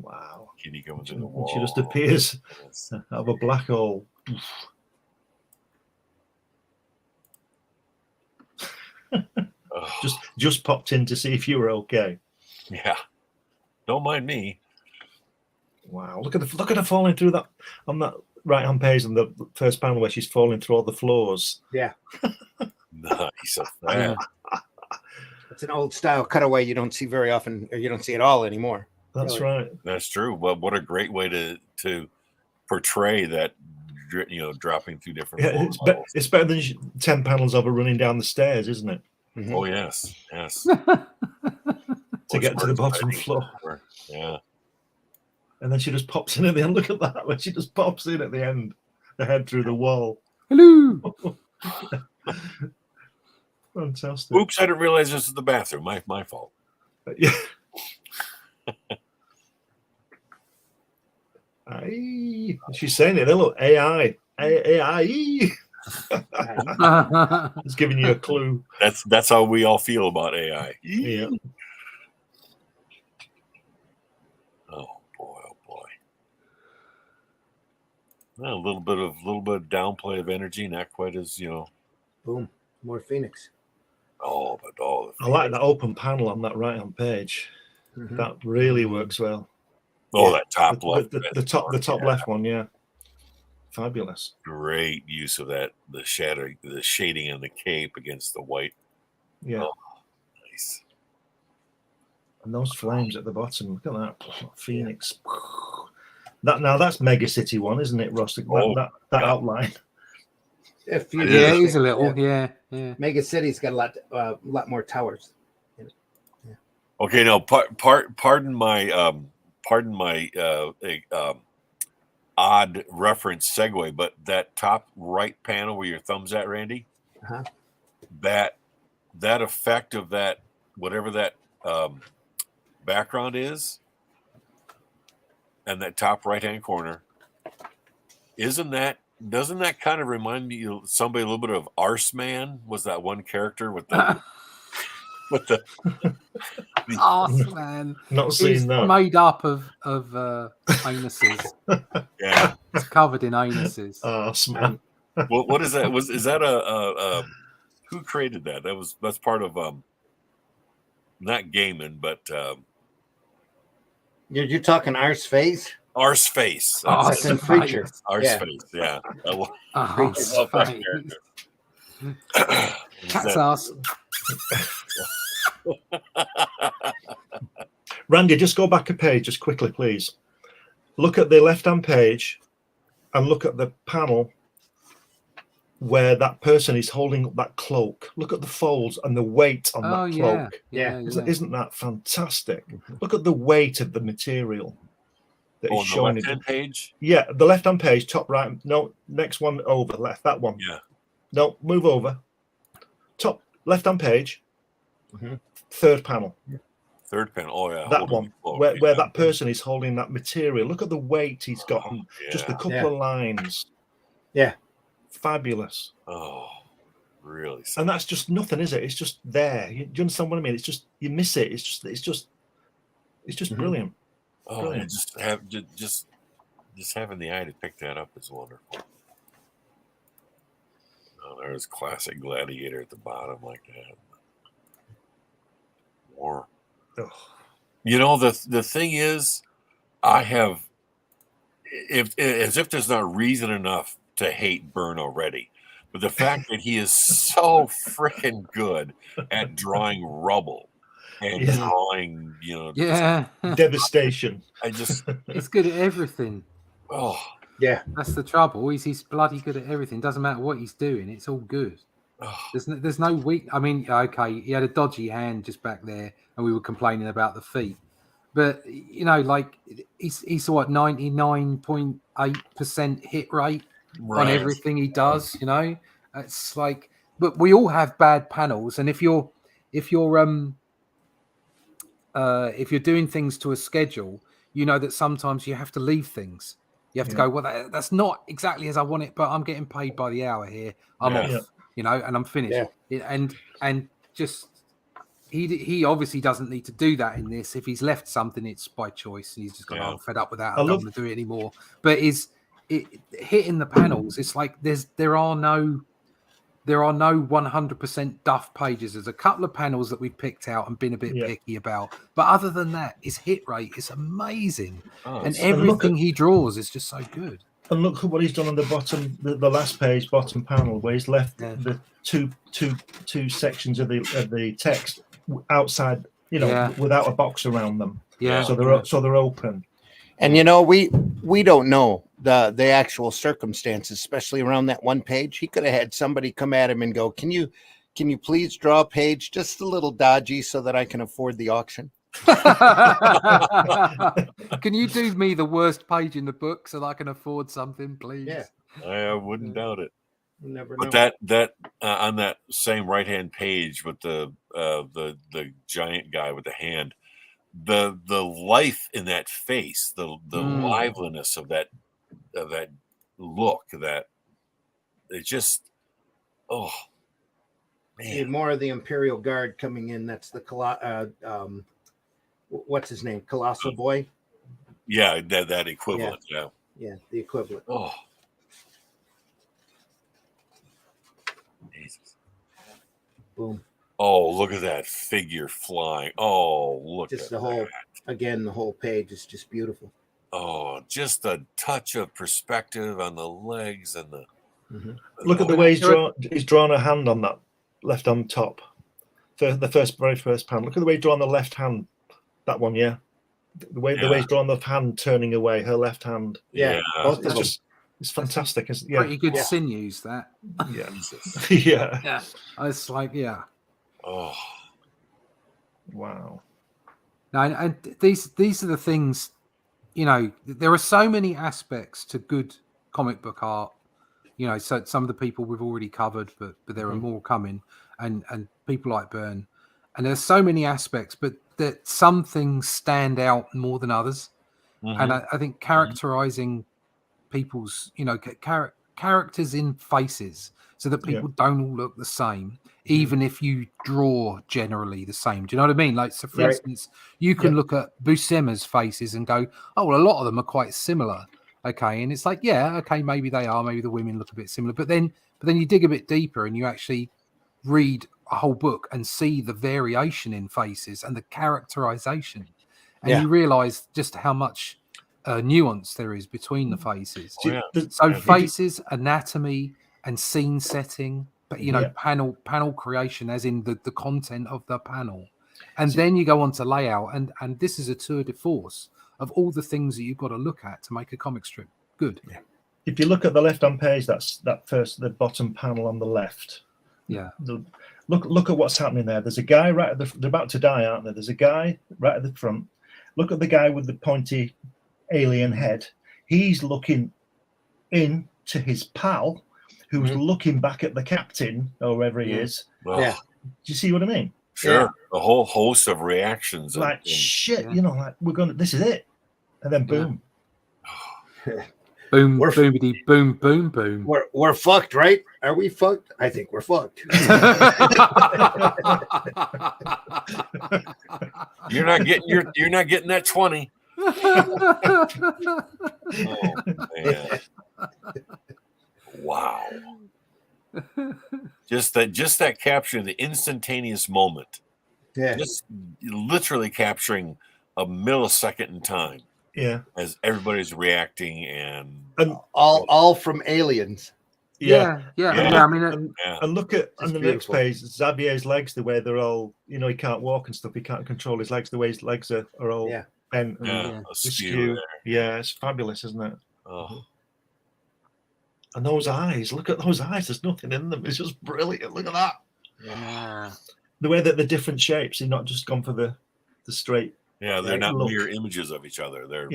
Wow. Kitty comes in the wall. She just appears out of a black hole. Just popped in to see if you were okay. Yeah. Don't mind me. Wow. Look at her falling through that on that right-hand page on the first panel where she's falling through all the floors. Yeah. Nice. It's an old style cutaway you don't see very often, or you don't see at all anymore. That's right. That's true. Well, what a great way to portray that, dropping through different floors. It's better than 10 panels of her running down the stairs, isn't it? Mm-hmm. Oh, yes. To get to the bottom floor. Yeah. And then she just pops in at the end. Look at that. When she just pops in at the end, the head through the wall. Hello. Fantastic. Oops, I didn't realize this is the bathroom. My fault. Yeah. She's saying it. Hello, AI. AI. It's giving you a clue. That's how we all feel about AI. Yeah. Oh boy. Well, a little bit of downplay of energy, not quite as Boom, more Phoenix. Oh, but I like that open panel on that right-hand page. Mm-hmm. That really works well. Oh, that top left, the top left one, yeah. Fabulous. Great use of that, the shading in the cape against the white. Yeah. Oh, nice. And those flames at the bottom, look at that. Phoenix. That's Mega City one, isn't it, Ross? That outline. It is a little, yeah. Mega City's got a lot more towers. Yeah. Okay, now pardon my odd reference segue, but that top right panel where your thumb's at, Randy, that effect of that, whatever that background is, and that top right hand corner, doesn't that kind of remind me of somebody a little bit of Arseman? Was that one character with the Arseman? Not seeing that. Made up of anuses. Yeah, it's covered in anuses. Arseman. What is that? Is that a who created that? That's part of not Gaiman, but you're talking Arseface? Arseface. That's in Preacher. Arseface, yeah. Cat's ass. Randy, just go back a page just quickly, please. Look at the left-hand page and look at the panel where that person is holding up that cloak. Look at the folds and the weight on that cloak. Yeah. Isn't that fantastic? Look at the weight of the material that is showing. The left-hand page? Yeah, the left-hand page, top right. No, next one over, left, that one. Yeah. No, move over. Top left-hand page, third panel. Third panel. Oh yeah, That one where that person is holding that material. Look at the weight he's got. And just a couple of lines. Yeah. Fabulous. Oh, really? Something. And that's just nothing, is it? It's just there. Do you understand what I mean? It's just you miss it. It's just brilliant. Oh, brilliant. And just having the eye to pick that up is wonderful. Oh, there's classic Gladiator at the bottom like that. War. Oh. You know, the thing is, I have, as if there's not reason enough to hate Byrne already, but the fact that he is so freaking good at drawing rubble and drawing, devastation. He's good at everything. Oh, yeah. That's the trouble. He's bloody good at everything. Doesn't matter what he's doing. It's all good. There's no weak. I mean, okay, he had a dodgy hand just back there, and we were complaining about the feet. But like he's what 99.8% hit rate on everything he does. It's like, but we all have bad panels, and if you're doing things to a schedule, you know that sometimes you have to leave things. You have to go, well, that's not exactly as I want it, but I'm getting paid by the hour here. I'm off, and I'm finished. Yeah. And just he obviously doesn't need to do that in this. If he's left something, it's by choice. He's just gone, I'm fed up with that. I don't want to do it anymore. But hitting the panels, it's like there are no 100% duff pages. There's a couple of panels that we've picked out and been a bit picky about, but other than that, his hit rate is amazing, and everything he draws is just so good. And look at what he's done on the bottom, the last page, bottom panel, where he's left the two sections of the text outside, without a box around them. Yeah, so they're open. And we don't know the actual circumstances, especially around that one page. He could have had somebody come at him and go, "Can you please draw a page just a little dodgy so that I can afford the auction?" Can you do me the worst page in the book so that I can afford something, please? Yeah, I wouldn't doubt it. You never but know. that on that same right hand page with the giant guy with the hand. The life in that face, the liveliness of that look, that it just man. More of the Imperial Guard coming in. That's the what's his name, Colossal Boy. Yeah, that equivalent. Yeah, the equivalent. Oh, Jesus! Boom. Oh, look at that figure flying. Oh, look just at the whole the whole page is just beautiful. Oh, just a touch of perspective on the legs and the look at the way he's drawn a hand on that left on top. The very first panel. Look at the way he's drawn the left hand. That one, the way he's drawn the hand turning away, her left hand. Yeah. It's fantastic. Pretty good sinews, that. Yeah. Yeah. It's like, oh, wow. No, and these are the things, there are so many aspects to good comic book art. So some of the people we've already covered, but there are more coming, and people like Byrne, and there's so many aspects, but that some things stand out more than others. And I think characterizing people's, characters in faces so that people don't all look the same, even if you draw generally the same. Do you know what I mean? Like, so for instance, you can look at Buscema's faces and go, oh, well, a lot of them are quite similar. Okay. And it's like, maybe they are, maybe the women look a bit similar, but then you dig a bit deeper and you actually read a whole book and see the variation in faces and the characterization. And you realize just how much nuance there is between the faces. Faces, anatomy, and scene setting, but panel creation, as in the content of the panel, and then you go on to layout, and this is a tour de force of all the things that you've got to look at to make a comic strip good. If you look at the left-hand page, that's the bottom panel on the left. Look at what's happening there. There's a guy right at they're about to die, aren't there? There's a guy right at the front. Look at the guy with the pointy alien head. He's looking in to his pal, who's looking back at the captain or whoever he is. Well, do you see what I mean? Sure. A whole host of reactions. Like shit, like this is it. And then boom. Boom, boomity, boom, boom, boom. We're fucked, right? Are we fucked? I think we're fucked. You're not getting that 20. Oh man. Wow. Just that capture the instantaneous moment. Yeah. Just literally capturing a millisecond in time. Yeah. As everybody's reacting and all from aliens. Yeah. I mean, and look at on the next beautiful. page, Xavier's legs, the way they're all, he can't walk and stuff. He can't control his legs. The way his legs are all bent and askew. Yeah, it's fabulous, isn't it? Oh. And those eyes, look at those eyes. There's nothing in them. It's just brilliant. Look at that. Yeah. The way that the different shapes, he's not just gone for the straight. Yeah, they're not look. mirror images of each other. They're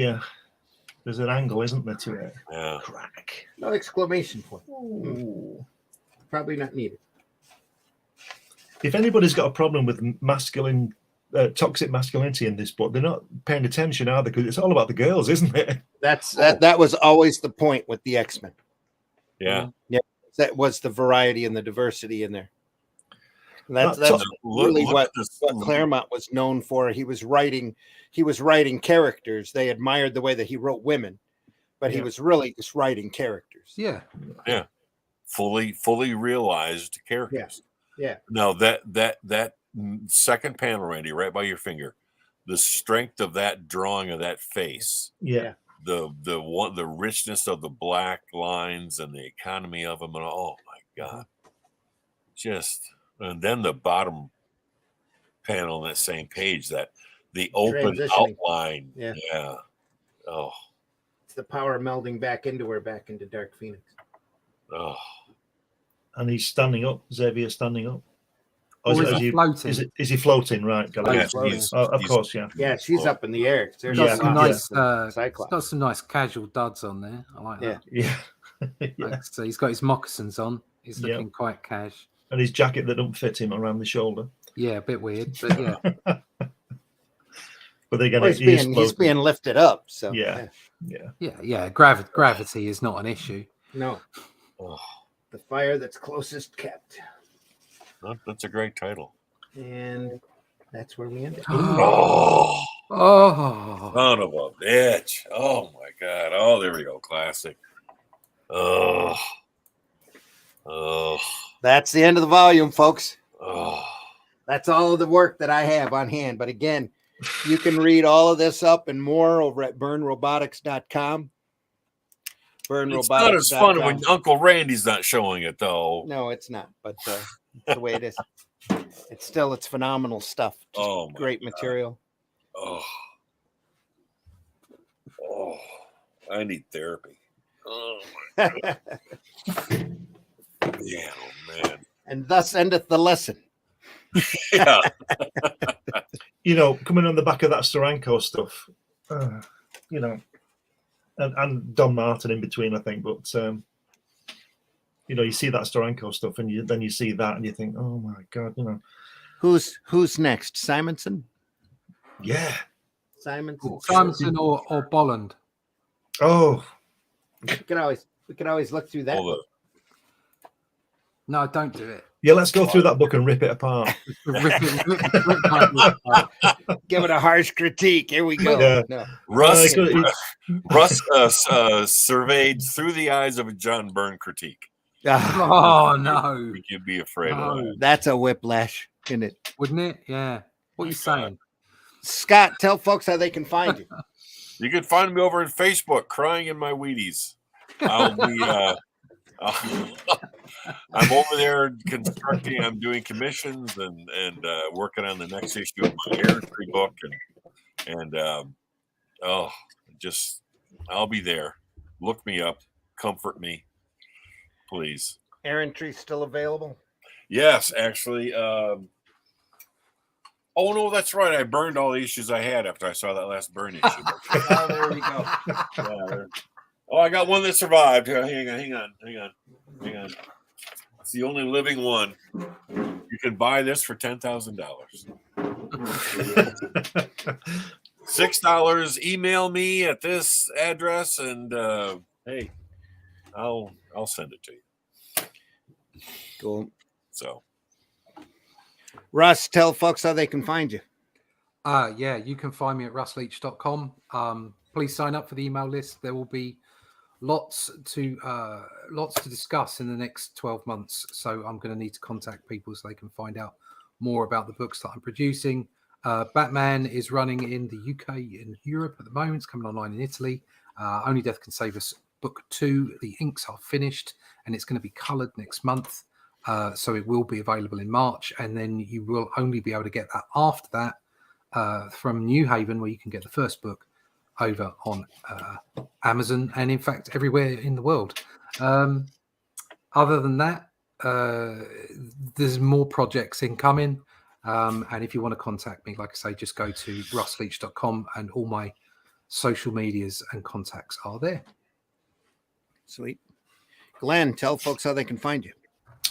There's an angle, isn't there, to it? Yeah. Crack. No exclamation point. Ooh. Probably not needed. If anybody's got a problem with masculine, toxic masculinity in this book, they're not paying attention, are they? Because it's all about the girls, isn't it? That was always the point with the X-Men. Yeah. Yeah. That was the variety and the diversity in there. That's look what Claremont was known for. He was writing characters. They admired the way that he wrote women, but he was really just writing characters. Yeah. Yeah. Fully realized characters. Yeah. Now that second panel, Randy, right by your finger, the strength of that drawing of that face. Yeah. The richness of the black lines and the economy of them, and oh my God. And then the bottom panel on that same page, that the open outline. Yeah. Oh. It's the power melding back into Dark Phoenix. Oh. And he's standing up. Xavier's standing up. Or is he floating? Is he floating? Right. Of course, yeah. Yeah, she's up in the air. It's got some nice casual duds on there. I like that. Yeah. So he's got his moccasins on. He's looking quite cash. And his jacket that don't fit him around the shoulder. Yeah, a bit weird, but yeah. But again, he's being lifted up. So yeah. Gravity is not an issue. No. Oh. The fire that's closest kept. That's a great title. And that's where we end it. Oh, son of a bitch. Oh my God. Oh, there we go. Classic. Oh. That's the end of the volume, folks. Oh. That's all of the work that I have on hand. But again, you can read all of this up and more over at byrnerobotics.com. It's not as fun when Uncle Randy's not showing it, though. No, it's not. But it's the way it is. It's phenomenal stuff. Just great material. Oh, I need therapy. Oh my God. Yeah, man. And thus endeth the lesson. Yeah. Coming on the back of that Steranko stuff, and Don Martin in between, I think. But you see that Steranko stuff, and then you see that, and you think, oh my God, who's next? Simonson? Yeah, Simonson or Bolland. Oh, we could always look through that. No, don't do it. Yeah, let's go through that book and rip it apart. Give it a harsh critique. Here we go. Yeah. No. Russ surveyed through the eyes of a John Byrne critique. Oh no! You'd be afraid of that. That's a whiplash, isn't it? Wouldn't it? Yeah. What are you saying? Scott, tell folks how they can find you. You can find me over on Facebook, crying in my Wheaties. I'll be. I'm over there constructing. I'm doing commissions and working on the next issue of my errantry book, and I'll be there. Look me up, comfort me, please. Errantry still available? Yes, actually. Oh no, that's right. I burned all the issues I had after I saw that last Byrne issue. Oh, there you go. Yeah, I got one that survived. Hang on. It's the only living one. You can buy this for $10,000. $6. Email me at this address, and hey, I'll send it to you. Cool. So, Russ, tell folks how they can find you. Yeah, you can find me at russleach.com. Please sign up for the email list. There will be lots to discuss in the next 12 months. So I'm going to need to contact people so they can find out more about the books that I'm producing. Batman is running in the UK and Europe at the moment. It's coming online in Italy. Only Death Can Save Us book 2. The inks are finished and it's going to be coloured next month. So it will be available in March, and then you will only be able to get that after that from New Haven, where you can get the first book over on Amazon and in fact everywhere in the world. Other than that, there's more projects incoming, and if you want to contact me, like I say, just go to russleach.com and all my social medias and contacts are there. Sweet. Glenn, tell folks how they can find you.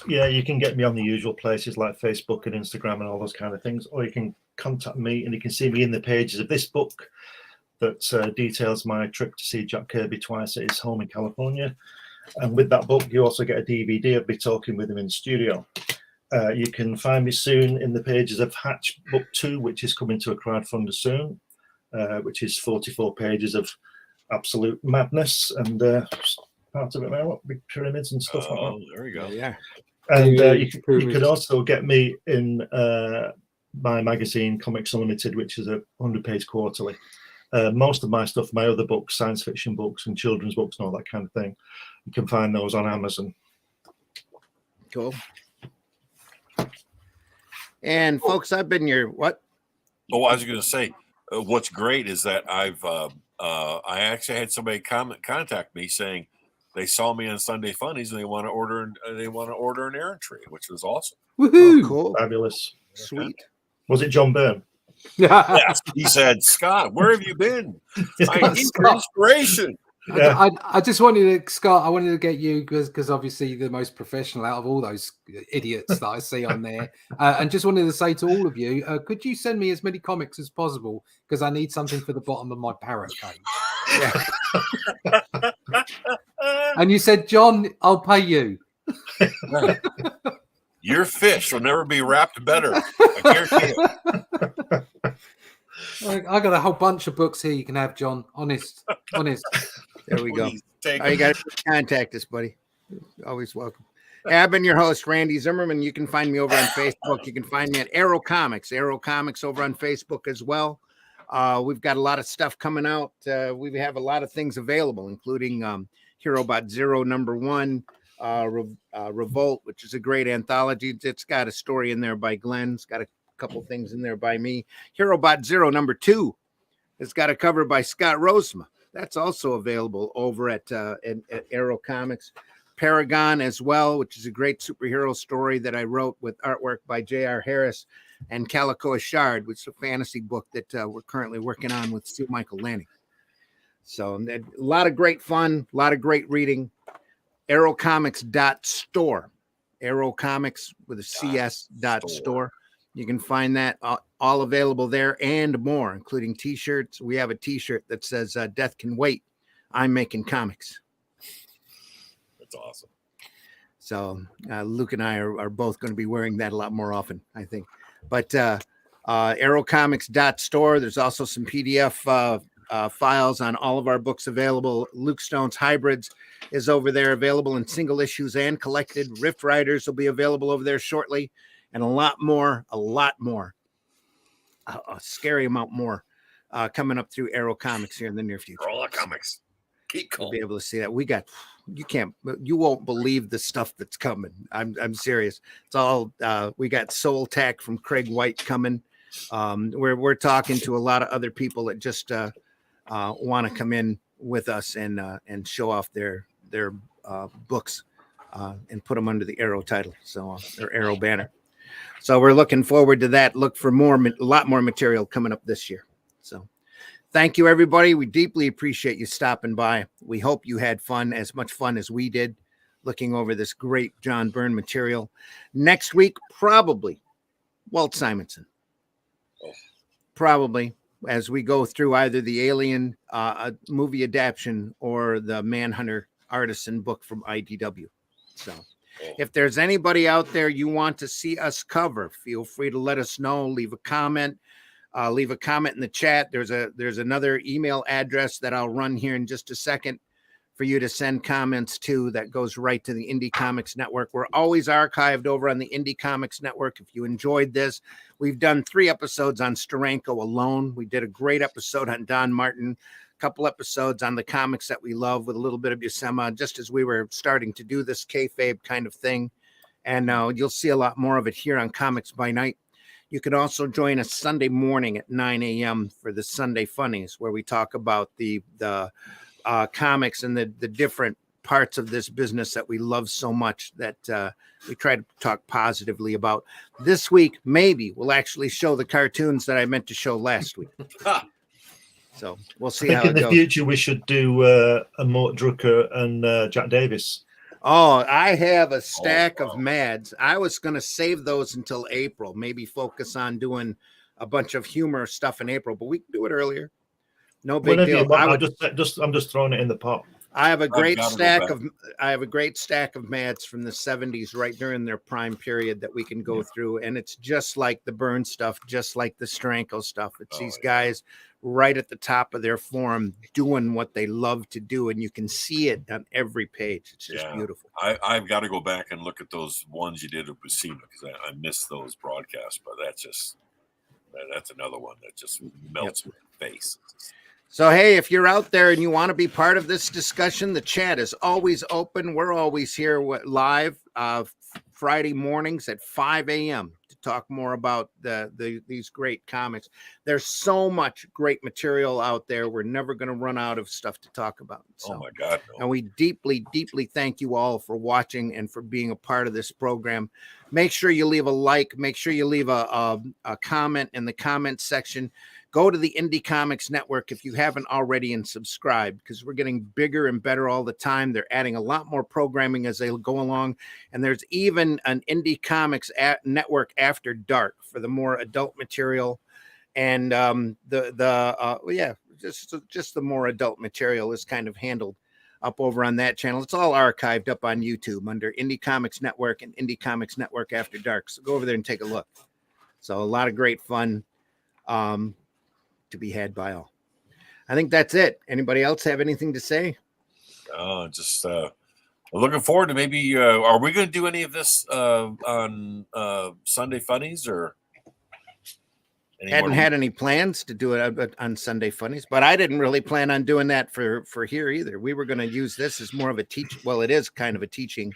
Yeah, you can get me on the usual places like Facebook and Instagram and all those kind of things, or you can contact me and you can see me in the pages of this book that details my trip to see Jack Kirby twice at his home in California. And with that book, you also get a DVD of me talking with him in the studio. You can find me soon in the pages of Hatch Book 2, which is coming to a crowdfunder soon, which is 44 pages of absolute madness and part of it now, big pyramids and stuff like that. There we go. Yeah. And you can also get me in my magazine, Comics Unlimited, which is a 100-page quarterly. Most of my stuff, my other books, science fiction books and children's books and all that kind of thing, you can find those on Amazon. Cool. And folks, I've been your what? Oh, I was going to say, what's great is that I actually had somebody contact me saying they saw me on Sunday Funnies and they want to order an errand tree, which was awesome. Woohoo! Oh, cool. Fabulous. Sweet. Was it John Byrne? Yes. He said, "Scott, where have you been? I need your inspiration." Yeah. I just wanted to, Scott, I wanted to get you because obviously the most professional out of all those idiots that I see on there. And just wanted to say to all of you, could you send me as many comics as possible? Because I need something for the bottom of my parrot cage. Yeah. And you said, John, I'll pay you. Your fish will never be wrapped better. I guarantee it. I got a whole bunch of books here you can have, John. Honest. There we go. Please take You got to contact us, buddy. Always welcome. I've been your host, Randy Zimmerman. You can find me over on Facebook. You can find me at Arrow Comics over on Facebook as well. We've got a lot of stuff coming out. We have a lot of things available, including HeroBot Zero #1, Revolt, which is a great anthology. It's got a story in there by Glenn. It's got a couple things in there by me. HeroBot Zero #2. It's got a cover by Scott Rosema. That's also available over at Arrow Comics. Paragon as well, which is a great superhero story that I wrote with artwork by J.R. Harris and Calico Ashard, which is a fantasy book that we're currently working on with Sue Michael Lanning. So a lot of great fun, a lot of great reading. Arrowcomics.store. Arrow Comics with a CS.store. You can find that all available there and more, including T-shirts. We have a T-shirt that says "Death Can Wait. I'm making comics." That's awesome. So Luke and I are both going to be wearing that a lot more often, I think. But arrowcomics.store. There's also some PDF files on all of our books available. Luke Stone's Hybrids is over there, available in single issues and collected. Rift Riders will be available over there shortly. And a lot more, a scary amount more coming up through Arrow Comics here in the near future. For all the comics. Keep calm. You'll be able to see that. You won't believe the stuff that's coming. I'm serious. It's all, we got Soul Tech from Craig White coming. We're talking to a lot of other people that just want to come in with us and show off their books and put them under the Arrow title. So their Arrow banner. So we're looking forward to that. Look for a lot more material coming up this year. So thank you, everybody. We deeply appreciate you stopping by. We hope you had fun, as much fun as we did. looking over this great John Byrne material. Next week, probably Walt Simonson. Probably, as we go through either the Alien movie adaptation or the Manhunter Artisan book from IDW. So if there's anybody out there you want to see us cover, feel free to let us know. Leave a comment. Leave a comment in the chat. There's another email address that I'll run here in just a second for you to send comments to, that goes right to the Indie Comics Network. We're always archived over on the Indie Comics Network. If you enjoyed this, we've done 3 episodes on Steranko alone. We did a great episode on Don Martin, a couple episodes on the comics that we love with a little bit of Rosema, just as we were starting to do this kayfabe kind of thing. And you'll see a lot more of it here on Comics by Night. You can also join us Sunday morning at 9 a.m. for the Sunday Funnies, where we talk about the comics and the different parts of this business that we love so much, that we try to talk positively about. This week, maybe we'll actually show the cartoons that I meant to show last week. So we'll see how it goes. I think in the future we should do a Mort Drucker and Jack Davis. Oh, I have a stack of Mads. I was going to save those until April, maybe focus on doing a bunch of humor stuff in April, but we can do it earlier. No big deal. I'm just throwing it in the pot. I have a great stack of Mads from the 70s, right during their prime period, that we can go through, and it's just like the Byrne stuff, just like the Steranko stuff. It's these guys right at the top of their form doing what they love to do, and you can see it on every page. It's just beautiful. I've got to go back and look at those ones you did with Rosema, because I missed those broadcasts, but that's another one that just melts my face. So, hey, if you're out there and you want to be part of this discussion, the chat is always open. We're always here live Friday mornings at 5 a.m. to talk more about these great comics. There's so much great material out there. We're never going to run out of stuff to talk about. So, oh, my God. No. And we deeply, deeply thank you all for watching and for being a part of this program. Make sure you leave a like. Make sure you leave a comment in the comment section. Go to the Indie Comics Network if you haven't already, and subscribe, because we're getting bigger and better all the time. They're adding a lot more programming as they go along. And there's even an Indie Comics Network After Dark for the more adult material. And just the more adult material is kind of handled up over on that channel. It's all archived up on YouTube under Indie Comics Network and Indie Comics Network After Dark. So go over there and take a look. So a lot of great fun to be had by all. I think that's it. Anybody else have anything to say? Just looking forward to maybe. Are we going to do any of this on Sunday Funnies, or? Hadn't had any plans to do it on Sunday Funnies, but I didn't really plan on doing that for here either. We were going to use this as more of a teach. Well, it is kind of a teaching.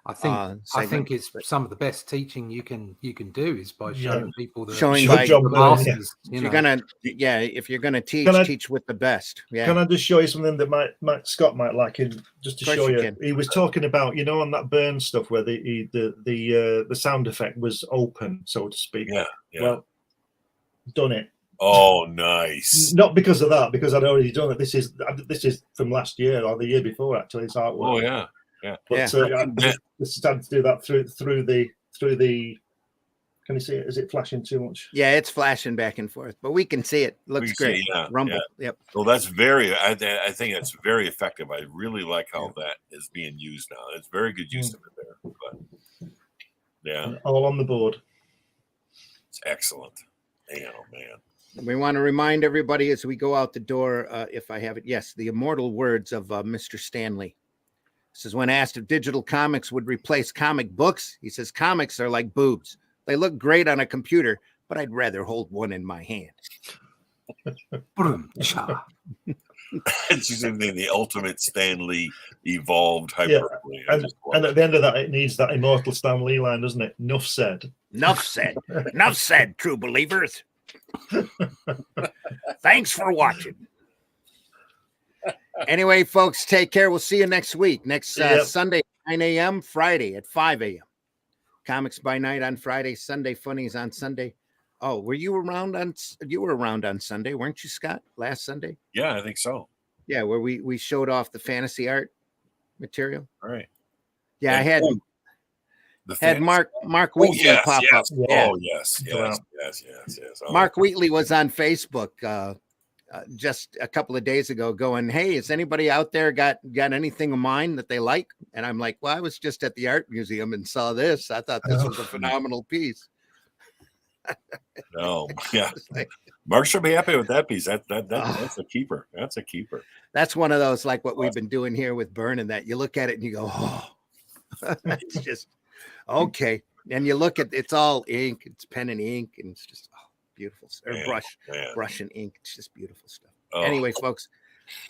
I think it's some of the best teaching you can do is by showing people the masters. If you're gonna teach with the best. Yeah. Can I just show you something that Scott might like? Just to show you, he was talking about, on that Byrne stuff where the sound effect was open, so to speak. Yeah. Well, done it. Oh, nice. Not because of that, because I'd already done it. This is from last year or the year before, actually. It's artwork. Oh yeah. Yeah, but this started to do that through the. Can you see it? Is it flashing too much? Yeah, it's flashing back and forth, but we can see it. Looks great. Rumble. Yeah. Yep. Well, that's I think that's very effective. I really like how that is being used now. It's very good use of it there. But, yeah. All on the board. It's excellent. Man, oh man. We want to remind everybody as we go out the door, if I have it, yes, the immortal words of Mr. Stanley. This is when asked if digital comics would replace comic books. He says, comics are like boobs. They look great on a computer, but I'd rather hold one in my hand. It's the ultimate Stanley evolved hyperbole. Yeah. And at the end of that, it needs that immortal Stan Lee line, doesn't it? Enough said. Enough said. Enough said, true believers. Thanks for watching. Anyway, folks, take care. We'll see you next week. Next Sunday, 9 a.m., Friday at 5 a.m. Comics by Night on Friday, Sunday Funnies on Sunday. Oh, were you around on Sunday, weren't you, Scott? Last Sunday? Yeah, I think so. Yeah, where we showed off the fantasy art material. All right. Yeah, I And, had the had fans. Mark Oh, Wheatley yes, pop yes. up. Yeah. Oh, yes, yes. Oh, Mark Wheatley was on Facebook just a couple of days ago going, "Hey, is anybody out there got anything of mine that they like?" And I'm like, "Well, I was just at the art museum and saw this. I thought this was a phenomenal piece." no, yeah. Mark should be happy with that piece. That's a keeper. That's a keeper. That's one of those like what we've been doing here with Byrne, and that you look at it and you go, "Oh, it's just okay." And you look at it's all ink, it's pen and ink, and it's just beautiful. Or brush and ink. It's just beautiful stuff. Oh. Anyway, folks,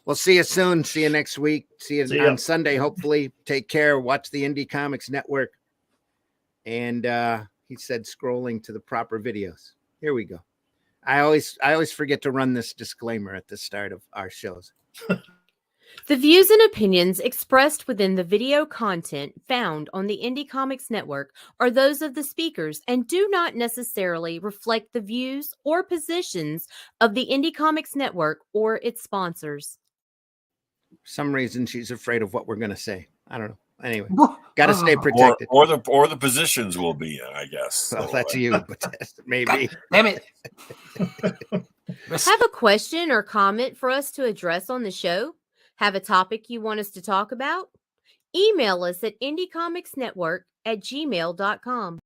we'll see you soon. See you next week. See you on Sunday, hopefully. Take care. Watch the Indie Comics Network. And he said scrolling to the proper videos. Here we go. I always forget to run this disclaimer at the start of our shows. The views and opinions expressed within the video content found on the Indie Comics Network are those of the speakers and do not necessarily reflect the views or positions of the Indie Comics Network or its sponsors. For some reason, she's afraid of what we're going to say. I don't know. Anyway, got to stay protected. Or the positions will be, I guess. Well, so, that's you, but maybe. Damn it. Have a question or comment for us to address on the show? Have a topic you want us to talk about? Email us at indiecomicsnetwork@gmail.com.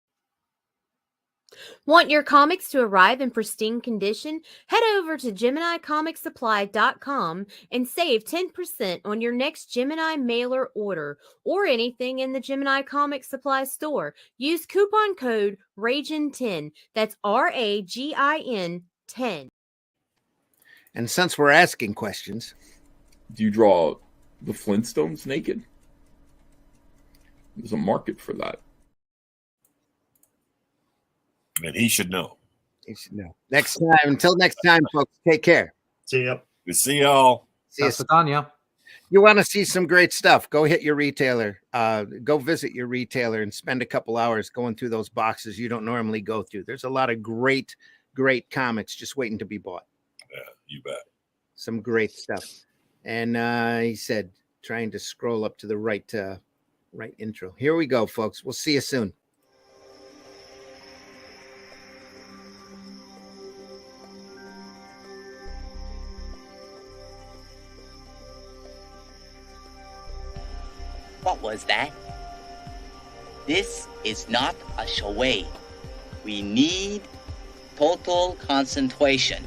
Want your comics to arrive in pristine condition? Head over to GeminiComicSupply.com and save 10% on your next Gemini mailer order or anything in the Gemini Comic Supply store. Use coupon code RAGIN10. That's RAGIN 10. And since we're asking questions, do you draw the Flintstones naked? There's a market for that. And he should know. He should know. Next time, until next time, folks, take care. See ya. Good to see y'all. See you. Danya. You want to see some great stuff? Go hit your retailer. Go visit your retailer and spend a couple hours going through those boxes you don't normally go through. There's a lot of great comics just waiting to be bought. Yeah, you bet. Some great stuff. And he said, trying to scroll up to the right intro. Here we go, folks. We'll see you soon. What was that? This is not a charade. We need total concentration.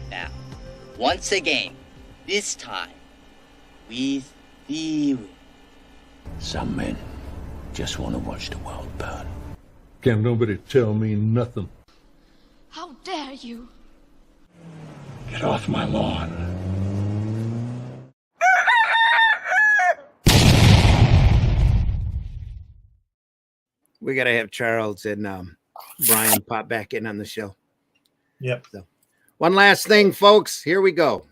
Now, once again, this time, with theory. Some men just want to watch the world burn. Can't nobody tell me nothing. How dare you? Get off my lawn. We got to have Charles and Brian pop back in on the show. Yep. So, one last thing, folks. Here we go.